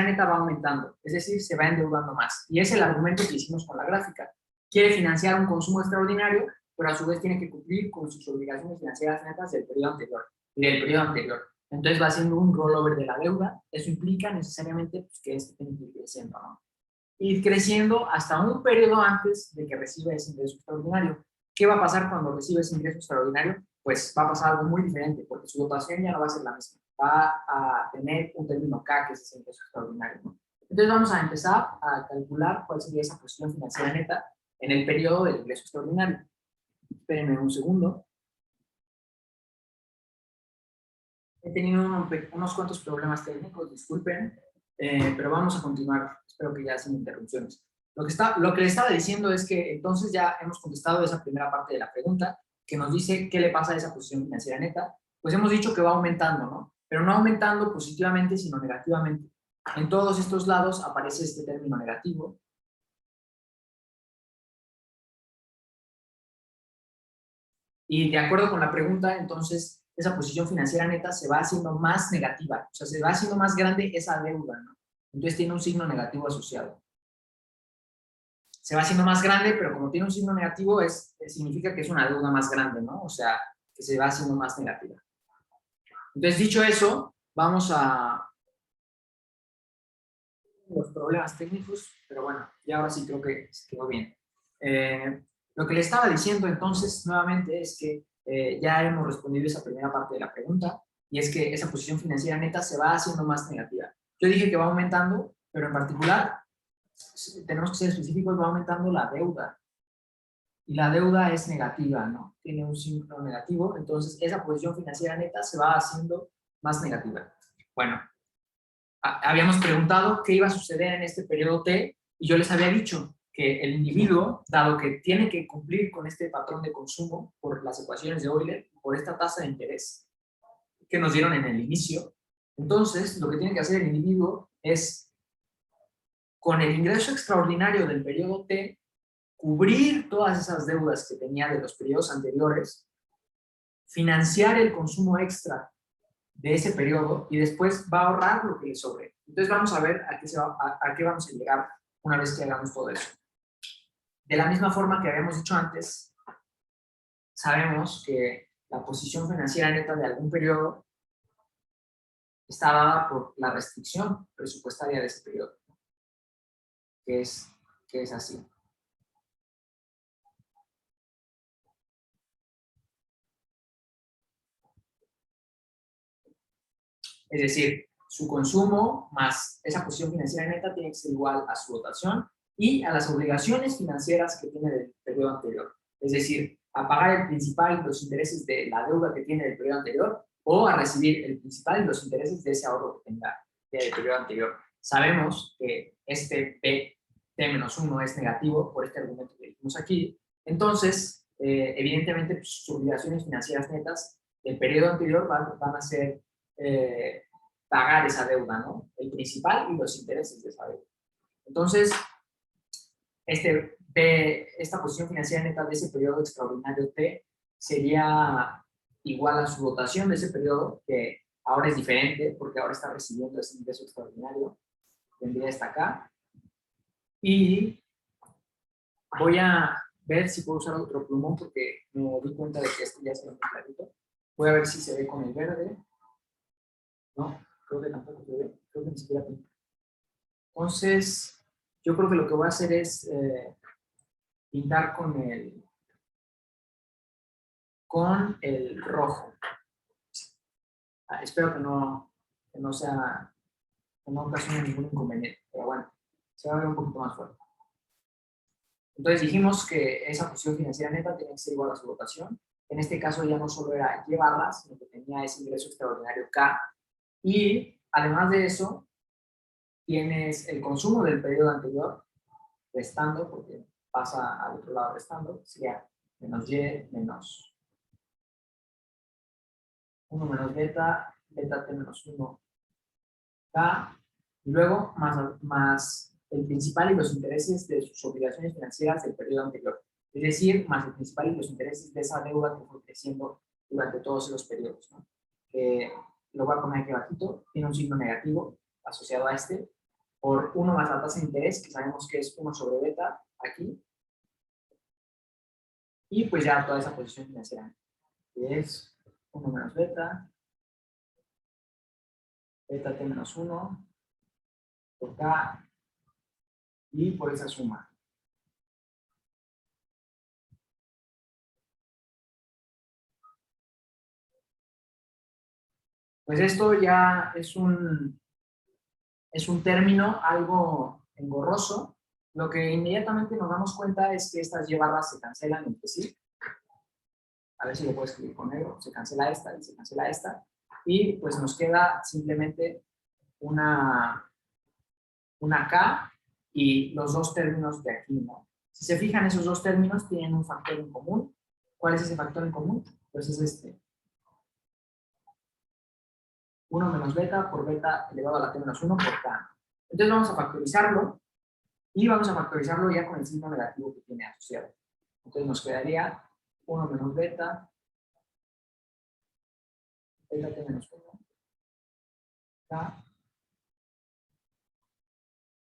neta va aumentando, es decir, se va endeudando más. Y es el argumento que hicimos con la gráfica. Quiere financiar un consumo extraordinario, pero a su vez tiene que cumplir con sus obligaciones financieras netas del periodo anterior. Entonces va haciendo un rollover de la deuda. Eso implica necesariamente pues, que esto tiene que ir creciendo, ¿no? Ir creciendo hasta un periodo antes de que reciba ese ingreso extraordinario. ¿Qué va a pasar cuando recibe ese ingreso extraordinario? Pues va a pasar algo muy diferente, porque su dotación ya no va a ser la misma. Va a tener un término K, que es ese ingreso extraordinario, ¿no? Entonces vamos a empezar a calcular cuál sería esa posición financiera neta en el periodo del ingreso extraordinario. Espérenme un segundo. He tenido unos cuantos problemas técnicos, disculpen, pero vamos a continuar. Espero que ya sin interrupciones. Lo que le estaba diciendo es que entonces ya hemos contestado esa primera parte de la pregunta, que nos dice qué le pasa a esa posición financiera neta. Pues hemos dicho que va aumentando, ¿no? Pero no aumentando positivamente, sino negativamente. En todos estos lados aparece este término negativo. Y de acuerdo con la pregunta, entonces, esa posición financiera neta se va haciendo más negativa. O sea, se va haciendo más grande esa deuda, ¿no? Entonces tiene un signo negativo asociado. Se va haciendo más grande, pero como tiene un signo negativo, significa que es una deuda más grande, ¿no? O sea, que se va haciendo más negativa. Entonces, dicho eso, vamos a los problemas técnicos, pero bueno, ya ahora sí creo que se quedó bien. Lo que le estaba diciendo entonces, nuevamente, es que ya hemos respondido esa primera parte de la pregunta, y es que esa posición financiera neta se va haciendo más negativa. Yo dije que va aumentando, pero en particular, tenemos que ser específicos, va aumentando la deuda. y la deuda es negativa, ¿no? Tiene un signo negativo, entonces esa posición financiera neta se va haciendo más negativa. Bueno, habíamos preguntado qué iba a suceder en este periodo T y yo les había dicho que el individuo, dado que tiene que cumplir con este patrón de consumo por las ecuaciones de Euler, por esta tasa de interés que nos dieron en el inicio, entonces lo que tiene que hacer el individuo es, con el ingreso extraordinario del periodo T, cubrir todas esas deudas que tenía de los periodos anteriores, financiar el consumo extra de ese periodo y después va a ahorrar lo que le sobre. Entonces vamos a ver a qué vamos a llegar una vez que hagamos todo eso. De la misma forma que habíamos dicho antes, sabemos que la posición financiera neta de algún periodo está dada por la restricción presupuestaria de ese periodo, que es así. Es decir, su consumo más esa posición financiera neta tiene que ser igual a su dotación y a las obligaciones financieras que tiene del periodo anterior. Es decir, a pagar el principal y los intereses de la deuda que tiene del periodo anterior o a recibir el principal y los intereses de ese ahorro que tenga del periodo anterior. Sabemos que este T-1 es negativo por este argumento que dijimos aquí. Entonces, evidentemente, pues, sus obligaciones financieras netas del periodo anterior van a ser pagar esa deuda, ¿no? El principal y los intereses de esa deuda. Entonces, esta posición financiera neta de ese periodo extraordinario T sería igual a su dotación de ese periodo, que ahora es diferente porque ahora está recibiendo ese ingreso extraordinario, tendría esta acá. Y voy a ver si puedo usar otro plumón porque me di cuenta de que este ya se ve muy clarito. Voy a ver si se ve con el verde. No, creo que tampoco se ve, creo que ni siquiera pinta. Entonces, yo creo que lo que voy a hacer es pintar con el rojo. Espero que no sea, que no ocasione ningún inconveniente, pero bueno, se va a ver un poquito más fuerte. Entonces dijimos que esa posición financiera neta tiene que ser igual a su dotación. En este caso ya no solo era llevarla, sino que tenía ese ingreso extraordinario K. Y además de eso, tienes el consumo del periodo anterior, restando, porque pasa al otro lado restando, sería menos y menos 1 menos beta, beta t menos 1 k, y luego más el principal y los intereses de sus obligaciones financieras del periodo anterior. Es decir, más el principal y los intereses de esa deuda que fue creciendo durante todos los periodos, ¿no? Lo voy a poner aquí abajito, tiene un signo negativo asociado a este, por 1 más la tasa de interés, que sabemos que es 1 sobre beta, aquí, y pues ya toda esa posición financiera, que es 1 menos beta, beta t menos 1, por k, y por esa suma. Pues esto ya es un término algo engorroso. Lo que inmediatamente nos damos cuenta es que estas y barras se cancelan entre sí. A ver si lo puedo escribir con negro. Se cancela esta y se cancela esta. Y pues nos queda simplemente una K y los dos términos de aquí, ¿no? Si se fijan, esos dos términos tienen un factor en común. ¿Cuál es ese factor en común? Pues es este. 1 menos beta por beta elevado a la t menos 1 por k. Entonces vamos a factorizarlo y vamos a factorizarlo ya con el signo negativo que tiene asociado. Entonces nos quedaría 1 menos beta, beta t menos 1, k,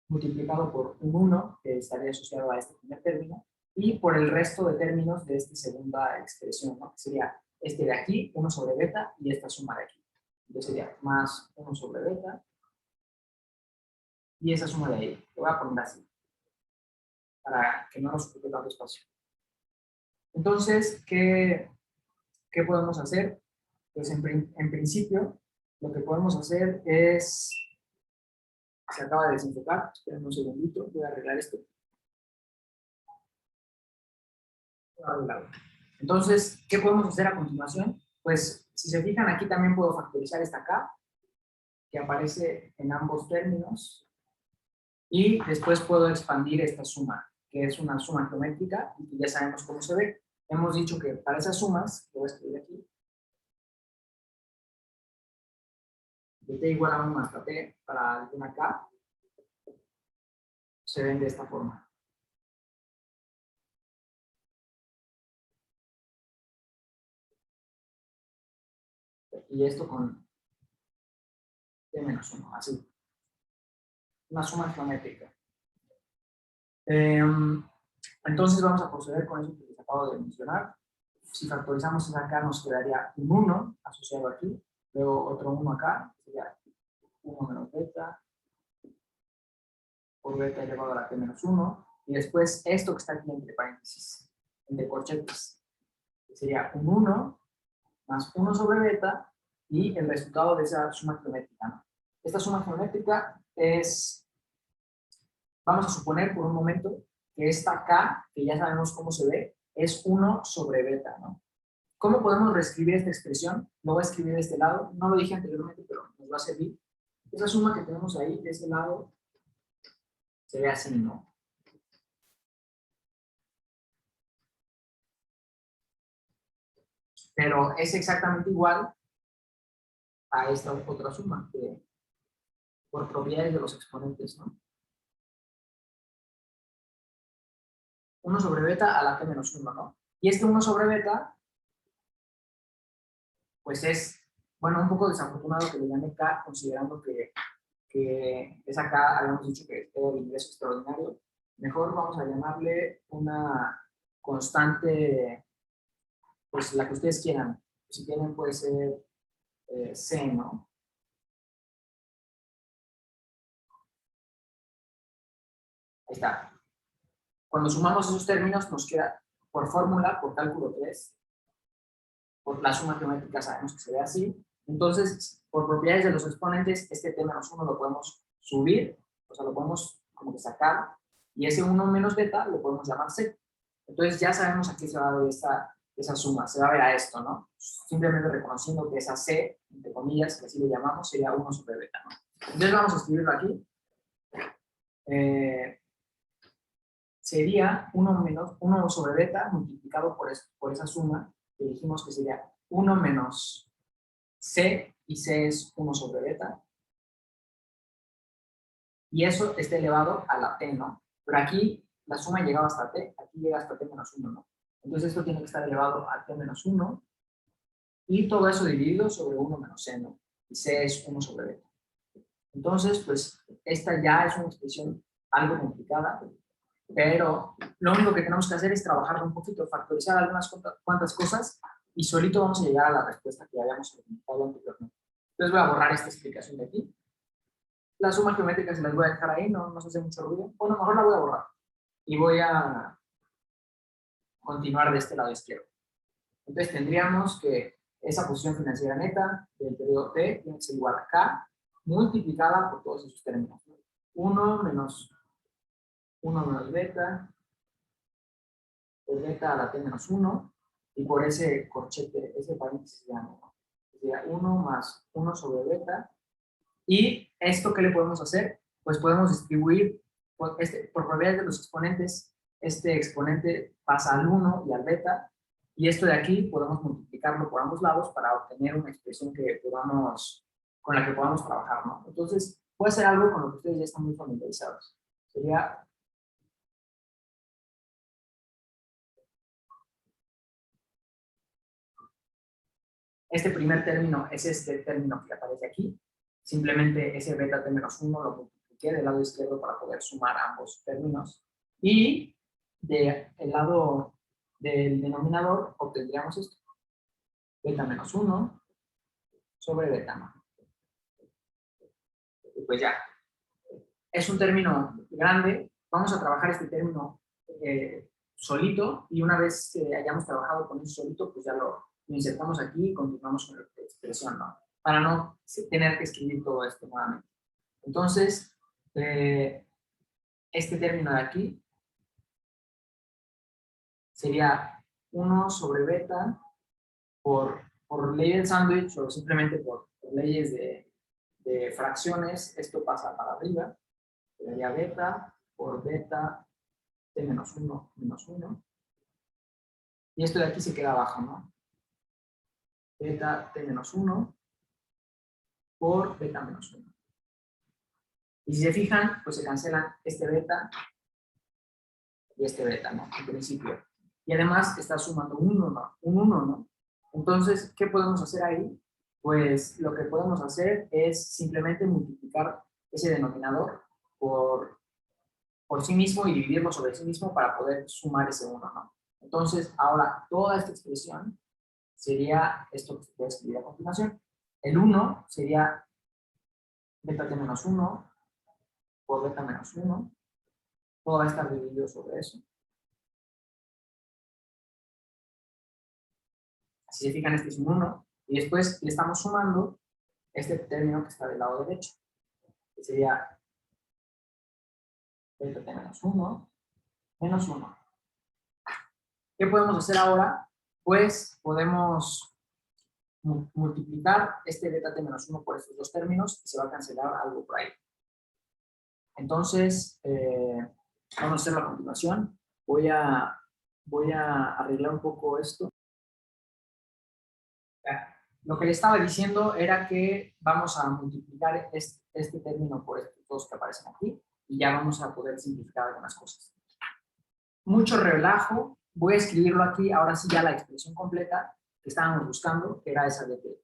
multiplicado por un 1, que estaría asociado a este primer término, y por el resto de términos de esta segunda expresión, ¿no? Que sería este de aquí, 1 sobre beta, y esta suma de aquí. Entonces sería más 1 sobre beta, y esa suma de ahí. Lo voy a poner así, para que no nos ocupe tanto espacio. Entonces, ¿qué podemos hacer? Pues en principio, lo que podemos hacer es, se acaba de desenfocar, esperen un segundito, voy a arreglar esto. Entonces, ¿qué podemos hacer a continuación? Pues, si se fijan, aquí también puedo factorizar esta K, que aparece en ambos términos, y después puedo expandir esta suma, que es una suma geométrica, y que ya sabemos cómo se ve. Hemos dicho que para esas sumas, que voy a escribir aquí, de t igual a 1 hasta t para alguna K, se ven de esta forma. Y esto con t menos 1, así. Una suma geométrica. Entonces vamos a proceder con eso que les acabo de mencionar. Si factorizamos esa acá, nos quedaría un 1 asociado aquí, luego otro 1 acá, sería 1 menos beta, por beta elevado a la t menos 1, y después esto que está aquí entre paréntesis, entre corchetes, que sería un 1 más 1 sobre beta, y el resultado de esa suma geométrica, ¿no? Esta suma geométrica es, vamos a suponer por un momento que esta K, que ya sabemos cómo se ve, es 1 sobre beta, ¿no? ¿Cómo podemos reescribir esta expresión? Lo voy a escribir de este lado, no lo dije anteriormente, pero nos va a servir. Esa suma que tenemos ahí, de ese lado, se ve así, ¿no? Pero es exactamente igual a esta otra suma, que por propiedades de los exponentes, ¿no? 1 sobre beta a la t menos 1, ¿no? Y este 1 sobre beta, pues es, bueno, un poco desafortunado que le llame K, considerando que esa K habíamos dicho que es el ingreso extraordinario. Mejor vamos a llamarle una constante, pues la que ustedes quieran. Si quieren puede ser C, ¿no? Ahí está. Cuando sumamos esos términos nos queda por fórmula, por cálculo 3, por la suma geométrica sabemos que se ve así. Entonces, por propiedades de los exponentes, este t menos 1 lo podemos subir, o sea, lo podemos como que sacar, y ese 1 menos beta lo podemos llamar c. Entonces ya sabemos a qué se va a ver esa suma, se va a ver a esto, ¿no? Simplemente reconociendo que esa c, entre comillas, que así le llamamos, sería 1 sobre beta, ¿no? Entonces vamos a escribirlo aquí. Sería 1 sobre beta multiplicado por esa suma, que dijimos que sería 1 menos c, y c es 1 sobre beta, y eso está elevado a la t, ¿no? Pero aquí la suma llegaba hasta t, aquí llega hasta t menos 1, ¿no? Entonces esto tiene que estar elevado a t menos 1, y todo eso dividido sobre 1 menos c, ¿no? Y c es 1 sobre beta. Entonces, pues, esta ya es una expresión algo complicada, pero lo único que tenemos que hacer es trabajar un poquito, factorizar algunas cuantas cosas, y solito vamos a llegar a la respuesta que habíamos comentado anteriormente. Entonces voy a borrar esta explicación de aquí. La suma geométrica se las voy a dejar ahí, no se hace mucho ruido. Bueno, mejor la voy a borrar. Y voy a continuar de este lado izquierdo. Entonces tendríamos que esa posición financiera neta del periodo T tiene que ser igual a K multiplicada por todos esos términos. 1 menos 1 menos beta, por beta a la T menos 1, y por ese corchete, ese paréntesis ya no. Sería 1 más 1 sobre beta. Y esto, ¿qué le podemos hacer? Pues podemos distribuir por propiedades de los exponentes. Este exponente pasa al 1 y al beta, y esto de aquí podemos multiplicarlo por ambos lados para obtener una expresión que con la que podamos trabajar, ¿no? Entonces, puede ser algo con lo que ustedes ya están muy familiarizados. Sería este primer término, es este término que aparece aquí. Simplemente ese beta t menos 1 lo multipliqué del lado izquierdo para poder sumar ambos términos. Y del lado del denominador obtendríamos esto. Beta menos 1 sobre beta no. Y pues ya. Es un término grande. Vamos a trabajar este término solito, y una vez que hayamos trabajado con eso solito, pues ya lo insertamos aquí y continuamos con la expresión, ¿no? Para no tener que escribir todo esto nuevamente. Entonces, este término de aquí sería 1 sobre beta por ley del sándwich o simplemente por leyes de fracciones, esto pasa para arriba, sería beta por beta t menos 1 menos 1. Y esto de aquí se queda abajo, ¿no? Beta t menos 1 por beta menos 1. Y si se fijan, pues se cancelan este beta y este beta, ¿no? En principio. Y además está sumando un 1, ¿no? Entonces, ¿qué podemos hacer ahí? Pues lo que podemos hacer es simplemente multiplicar ese denominador por sí mismo y dividirlo sobre sí mismo para poder sumar ese 1, ¿no? Entonces, ahora toda esta expresión sería esto que se puede escribir a continuación. El 1 sería beta t menos 1 por beta menos 1. Todo va a estar dividido sobre eso. Si se fijan, este es un 1. Y después le estamos sumando este término que está del lado derecho, que sería beta t menos 1 menos 1. ¿Qué podemos hacer ahora? Pues podemos multiplicar este beta t menos 1 por estos dos términos y se va a cancelar algo por ahí. Entonces, vamos a hacerlo a continuación. Voy a arreglar un poco esto. Lo que le estaba diciendo era que vamos a multiplicar este término por estos dos que aparecen aquí y ya vamos a poder simplificar algunas cosas. Mucho relajo. Voy a escribirlo aquí, ahora sí ya la expresión completa que estábamos buscando, que era esa de que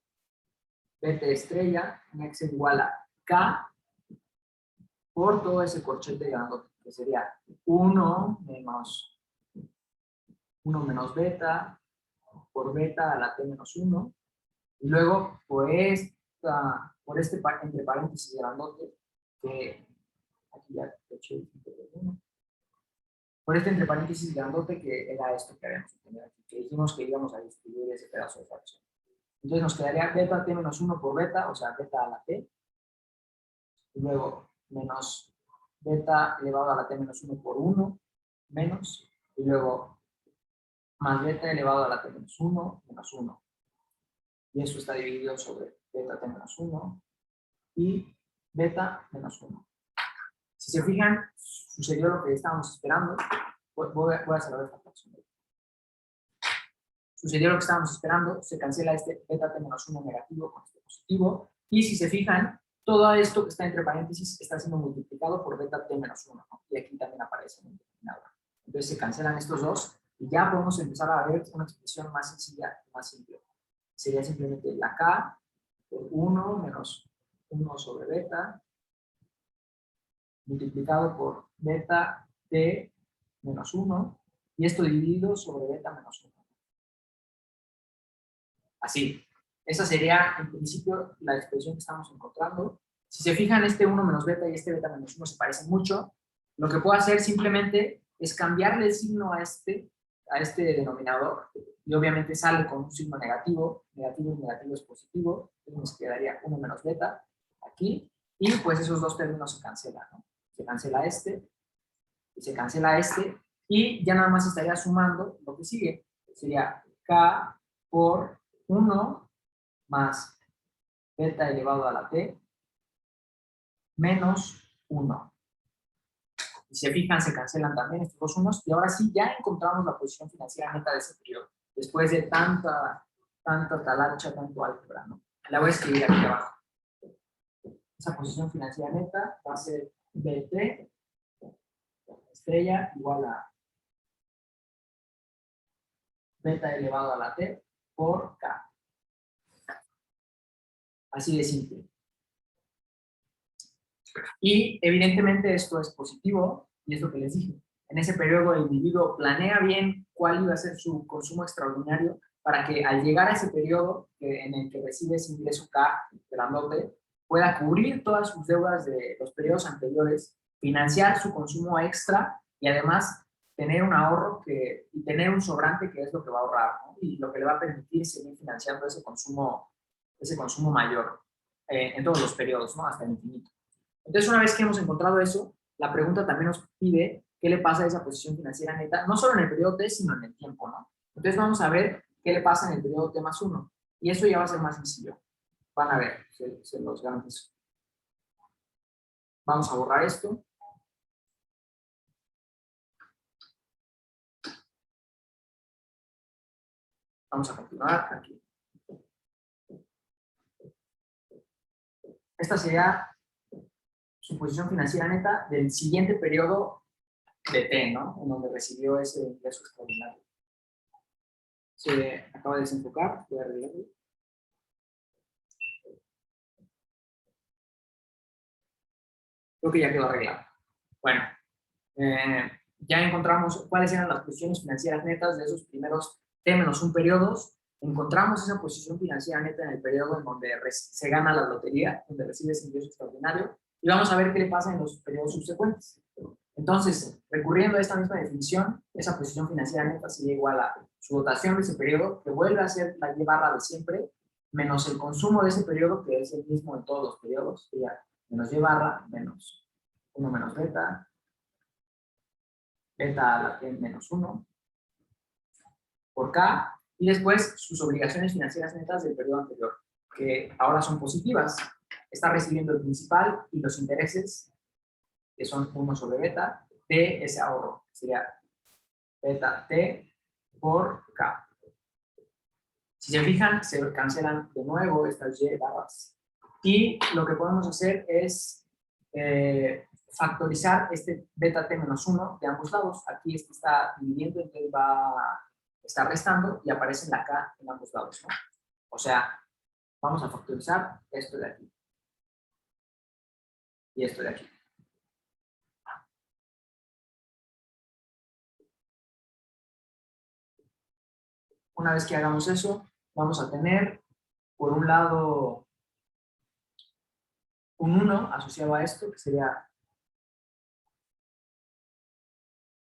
bt estrella en x es igual a k por todo ese corchete grandote, que sería 1 menos beta por beta a la t menos 1, y luego por este entre paréntesis grandote, que aquí ya he hecho el 1, por este entre paréntesis grandote que era esto que habíamos obtenido aquí, que dijimos que íbamos a distribuir ese pedazo de fracción. Entonces nos quedaría beta t menos 1 por beta, o sea, beta a la t, y luego menos beta elevado a la t menos 1 por 1, menos, y luego más beta elevado a la t menos 1 menos 1. Y eso está dividido sobre beta t menos 1 y beta menos 1. Si se fijan, sucedió lo que estábamos esperando. Voy a cerrar esta fracción. Sucedió lo que estábamos esperando, se cancela este beta t menos 1 negativo con este positivo, y si se fijan, todo esto que está entre paréntesis está siendo multiplicado por beta t menos 1, ¿no? Y aquí también aparece en el denominador. Entonces se cancelan estos dos y ya podemos empezar a ver una expresión más sencilla, más simple. Sería simplemente la k por 1 menos 1 sobre beta multiplicado por beta t menos 1 y esto dividido sobre beta menos 1. Así. Esa sería, en principio, la expresión que estamos encontrando. Si se fijan, este 1 menos beta y este beta menos 1 se parecen mucho. Lo que puedo hacer simplemente es cambiarle el signo a este denominador, y obviamente sale con un signo negativo. Negativo y negativo es positivo. Entonces nos quedaría 1 menos beta aquí, y pues esos dos términos se cancelan, ¿no? Se cancela este y se cancela este, y ya nada más estaría sumando lo que sigue. Sería k por 1 más beta elevado a la t menos 1. Y si se fijan, se cancelan también estos dos unos, y ahora sí ya encontramos la posición financiera neta de ese periodo, después de tanta talacha, tanto álgebra, ¿no? La voy a escribir aquí abajo. Esa posición financiera neta va a ser bt estrella igual a beta elevado a la t por k. Así de simple. Y evidentemente esto es positivo, y es lo que les dije. En ese periodo el individuo planea bien cuál iba a ser su consumo extraordinario para que al llegar a ese periodo en el que recibe ese ingreso K grandote, pueda cubrir todas sus deudas de los periodos anteriores, financiar su consumo extra y además tener un ahorro y tener un sobrante, que es lo que va a ahorrar, ¿no? Y lo que le va a permitir seguir financiando ese consumo mayor en todos los periodos, ¿no? Hasta el infinito. Entonces, una vez que hemos encontrado eso, la pregunta también nos pide qué le pasa a esa posición financiera neta, no solo en el periodo T, sino en el tiempo, ¿no? Entonces vamos a ver qué le pasa en el periodo T más 1. Y eso ya va a ser más sencillo. Van a ver, se los garantizo. Vamos a borrar esto. Vamos a continuar aquí. Esta sería su posición financiera neta del siguiente periodo de T, ¿no? En donde recibió ese ingreso extraordinario. Se acaba de desenfocar, voy a arreglarlo. Creo que ya quedó arreglado. Bueno, ya encontramos cuáles eran las posiciones financieras netas de esos primeros T-1 periodos. Encontramos esa posición financiera neta en el periodo en donde se gana la lotería, donde recibe ese ingreso extraordinario, y vamos a ver qué le pasa en los periodos subsecuentes. Entonces, recurriendo a esta misma definición, esa posición financiera neta sería igual a su dotación de ese periodo, que vuelve a ser la Y barra de siempre, menos el consumo de ese periodo, que es el mismo en todos los periodos, sería menos Y barra, menos 1 menos beta, beta a la T menos 1, por K, y después sus obligaciones financieras netas del periodo anterior, que ahora son positivas. Está recibiendo el principal y los intereses, que son 1 sobre beta, de ese ahorro, que sería beta T por K. Si se fijan, se cancelan de nuevo estas Y barras. Y lo que podemos hacer es factorizar este beta T menos 1 de ambos lados. Aquí este está dividiendo, entonces está restando y aparece en la K en ambos lados, ¿no? O sea, vamos a factorizar esto de aquí y esto de aquí. Una vez que hagamos eso, vamos a tener, por un lado, un 1 asociado a esto, que sería,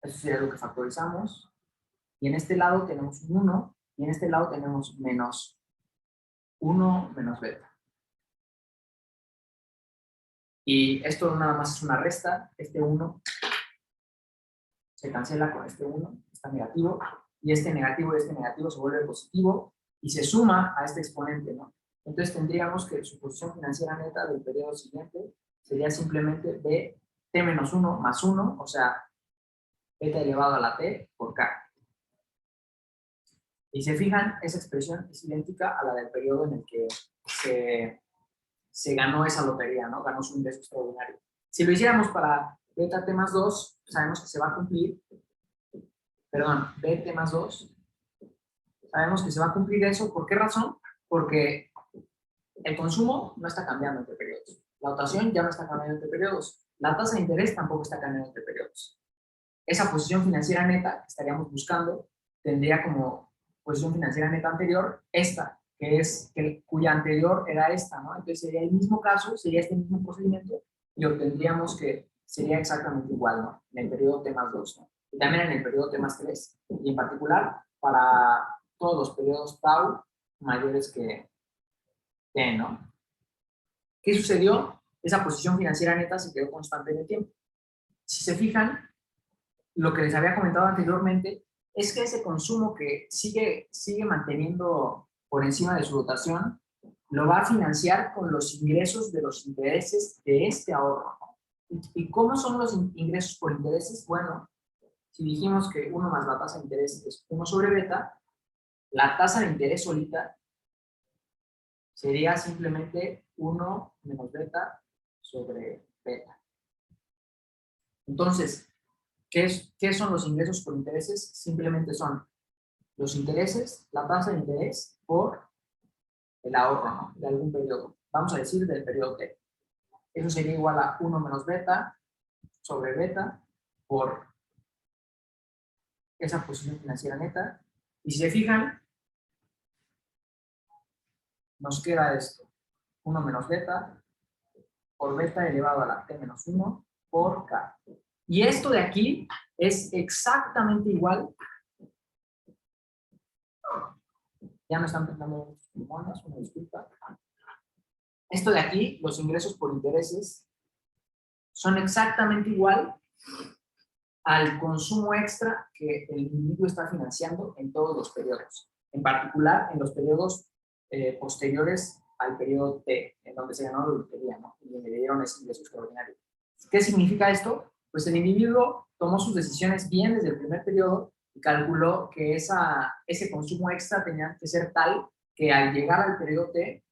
eso sería lo que factorizamos, y en este lado tenemos un 1, y en este lado tenemos menos 1 menos beta. Y esto nada más es una resta, este 1 se cancela con este 1, está negativo, y este negativo se vuelve positivo, y se suma a este exponente, ¿no? Entonces tendríamos que su posición financiera neta del periodo siguiente sería simplemente b t menos 1 más 1, o sea, beta elevado a la t por k. Y se fijan, esa expresión es idéntica a la del periodo en el que se ganó esa lotería, ¿no? Ganó su ingreso extraordinario. Si lo hiciéramos para beta t más 2, sabemos que se va a cumplir, perdón, bt más 2, sabemos que se va a cumplir eso. ¿Por qué razón? Porque el consumo no está cambiando entre periodos. La dotación ya no está cambiando entre periodos. La tasa de interés tampoco está cambiando entre periodos. Esa posición financiera neta que estaríamos buscando tendría como posición financiera neta anterior esta, cuya anterior era esta, ¿no? Entonces sería el mismo caso, sería este mismo procedimiento y obtendríamos que sería exactamente igual, ¿no? En el periodo T más 2, ¿no? Y también en el periodo T más 3. Y en particular para todos los periodos tau mayores que T, ¿no? ¿Qué sucedió? Esa posición financiera neta se quedó constante en el tiempo. Si se fijan, lo que les había comentado anteriormente es que ese consumo que sigue manteniendo por encima de su dotación, lo va a financiar con los ingresos de los intereses de este ahorro. ¿Y cómo son los ingresos por intereses? Bueno, si dijimos que 1 más la tasa de interés es 1 sobre beta, la tasa de interés solita sería simplemente 1 menos beta sobre beta. Entonces, ¿qué son los ingresos por intereses? Simplemente son los intereses, la tasa de interés por el ahorro, ¿no? De algún periodo. Vamos a decir del periodo T. Eso sería igual a 1 menos beta sobre beta por esa posición financiera neta. Y si se fijan, nos queda esto. 1 menos beta por beta elevado a la T menos 1 por K. Y esto de aquí es exactamente igual. Ya me están pintando muchos pulmones, una disculpa. Esto de aquí, los ingresos por intereses, son exactamente igual al consumo extra que el individuo está financiando en todos los periodos, en particular en los periodos posteriores al periodo T, en donde se ganó la lotería, ¿no? Y le dieron ese ingreso extraordinario. ¿Qué significa esto? Pues el individuo tomó sus decisiones bien desde el primer periodo y calculó que ese consumo extra tenía que ser tal que al llegar al periodo T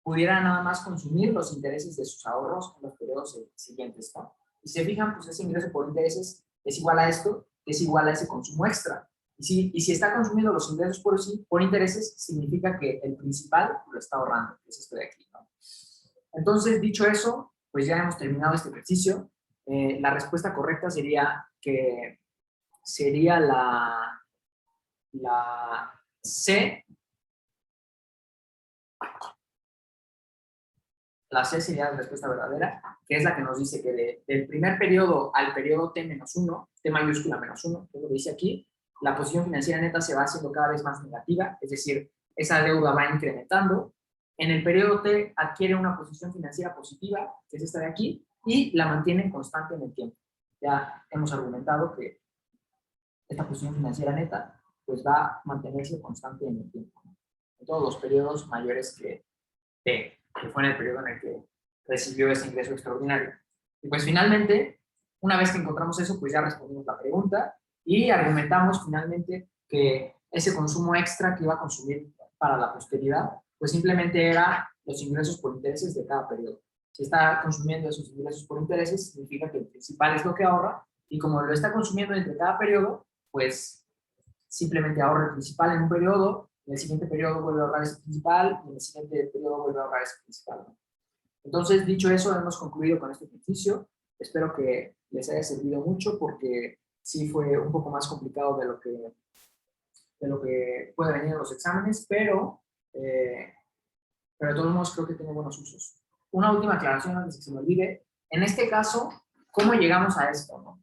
pudiera nada más consumir los intereses de sus ahorros en los periodos siguientes, ¿no? Y si se fijan, pues ese ingreso por intereses es igual a esto, es igual a ese consumo extra. Y si está consumiendo los ingresos por intereses, significa que el principal lo está ahorrando, que es esto de aquí, ¿no? Entonces, dicho eso, pues ya hemos terminado este ejercicio. La respuesta correcta sería que sería la C. La C sería la respuesta verdadera, que es la que nos dice que del primer periodo al periodo T-1, T mayúscula -1, que es lo que dice aquí, la posición financiera neta se va haciendo cada vez más negativa, es decir, esa deuda va incrementando. En el periodo T adquiere una posición financiera positiva, que es esta de aquí, y la mantiene constante en el tiempo. Ya hemos argumentado que esta posición financiera neta pues va a mantenerse constante en el tiempo, ¿no? En todos los periodos mayores que T, que fue en el periodo en el que recibió ese ingreso extraordinario. Y pues finalmente, una vez que encontramos eso, pues ya respondimos la pregunta y argumentamos finalmente que ese consumo extra que iba a consumir para la posteridad, pues simplemente era los ingresos por intereses de cada periodo. Si está consumiendo esos ingresos por intereses, significa que el principal es lo que ahorra, y como lo está consumiendo entre cada periodo, pues simplemente ahorra el principal en un periodo, en el siguiente periodo vuelve a ahorrar ese principal, y en el siguiente periodo vuelve a ahorrar ese principal, ¿no? Entonces, dicho eso, hemos concluido con este ejercicio. Espero que les haya servido mucho, porque sí fue un poco más complicado de lo que puede venir en los exámenes, pero de todos modos creo que tiene buenos usos. Una última aclaración antes de que se me olvide. En este caso, ¿cómo llegamos a esto, no?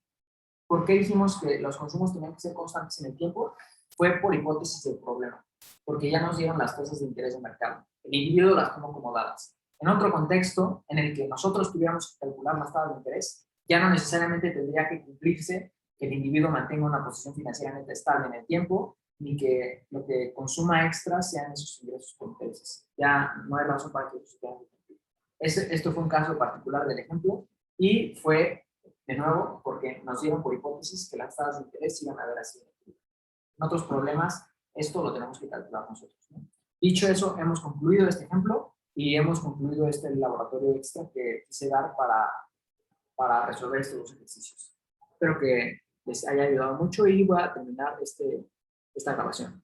¿Por qué dijimos que los consumos tenían que ser constantes en el tiempo? Fue por hipótesis del problema, porque ya nos dieron las tasas de interés de mercado. El individuo las tomó como dadas. En otro contexto, en el que nosotros tuviéramos que calcular las tasas de interés, ya no necesariamente tendría que cumplirse que el individuo mantenga una posición financieramente estable en el tiempo, ni que lo que consuma extra sean esos ingresos por intereses. Ya no hay razón para que eso se tenga que cumplir. Esto fue un caso particular del ejemplo, y fue de nuevo porque nos dieron por hipótesis que las tasas de interés iban a haber así. En otros problemas, esto lo tenemos que calcular nosotros, ¿no? Dicho eso, hemos concluido este ejemplo y hemos concluido este laboratorio extra que quise dar para resolver estos dos ejercicios. Espero que les haya ayudado mucho y voy a terminar esta grabación.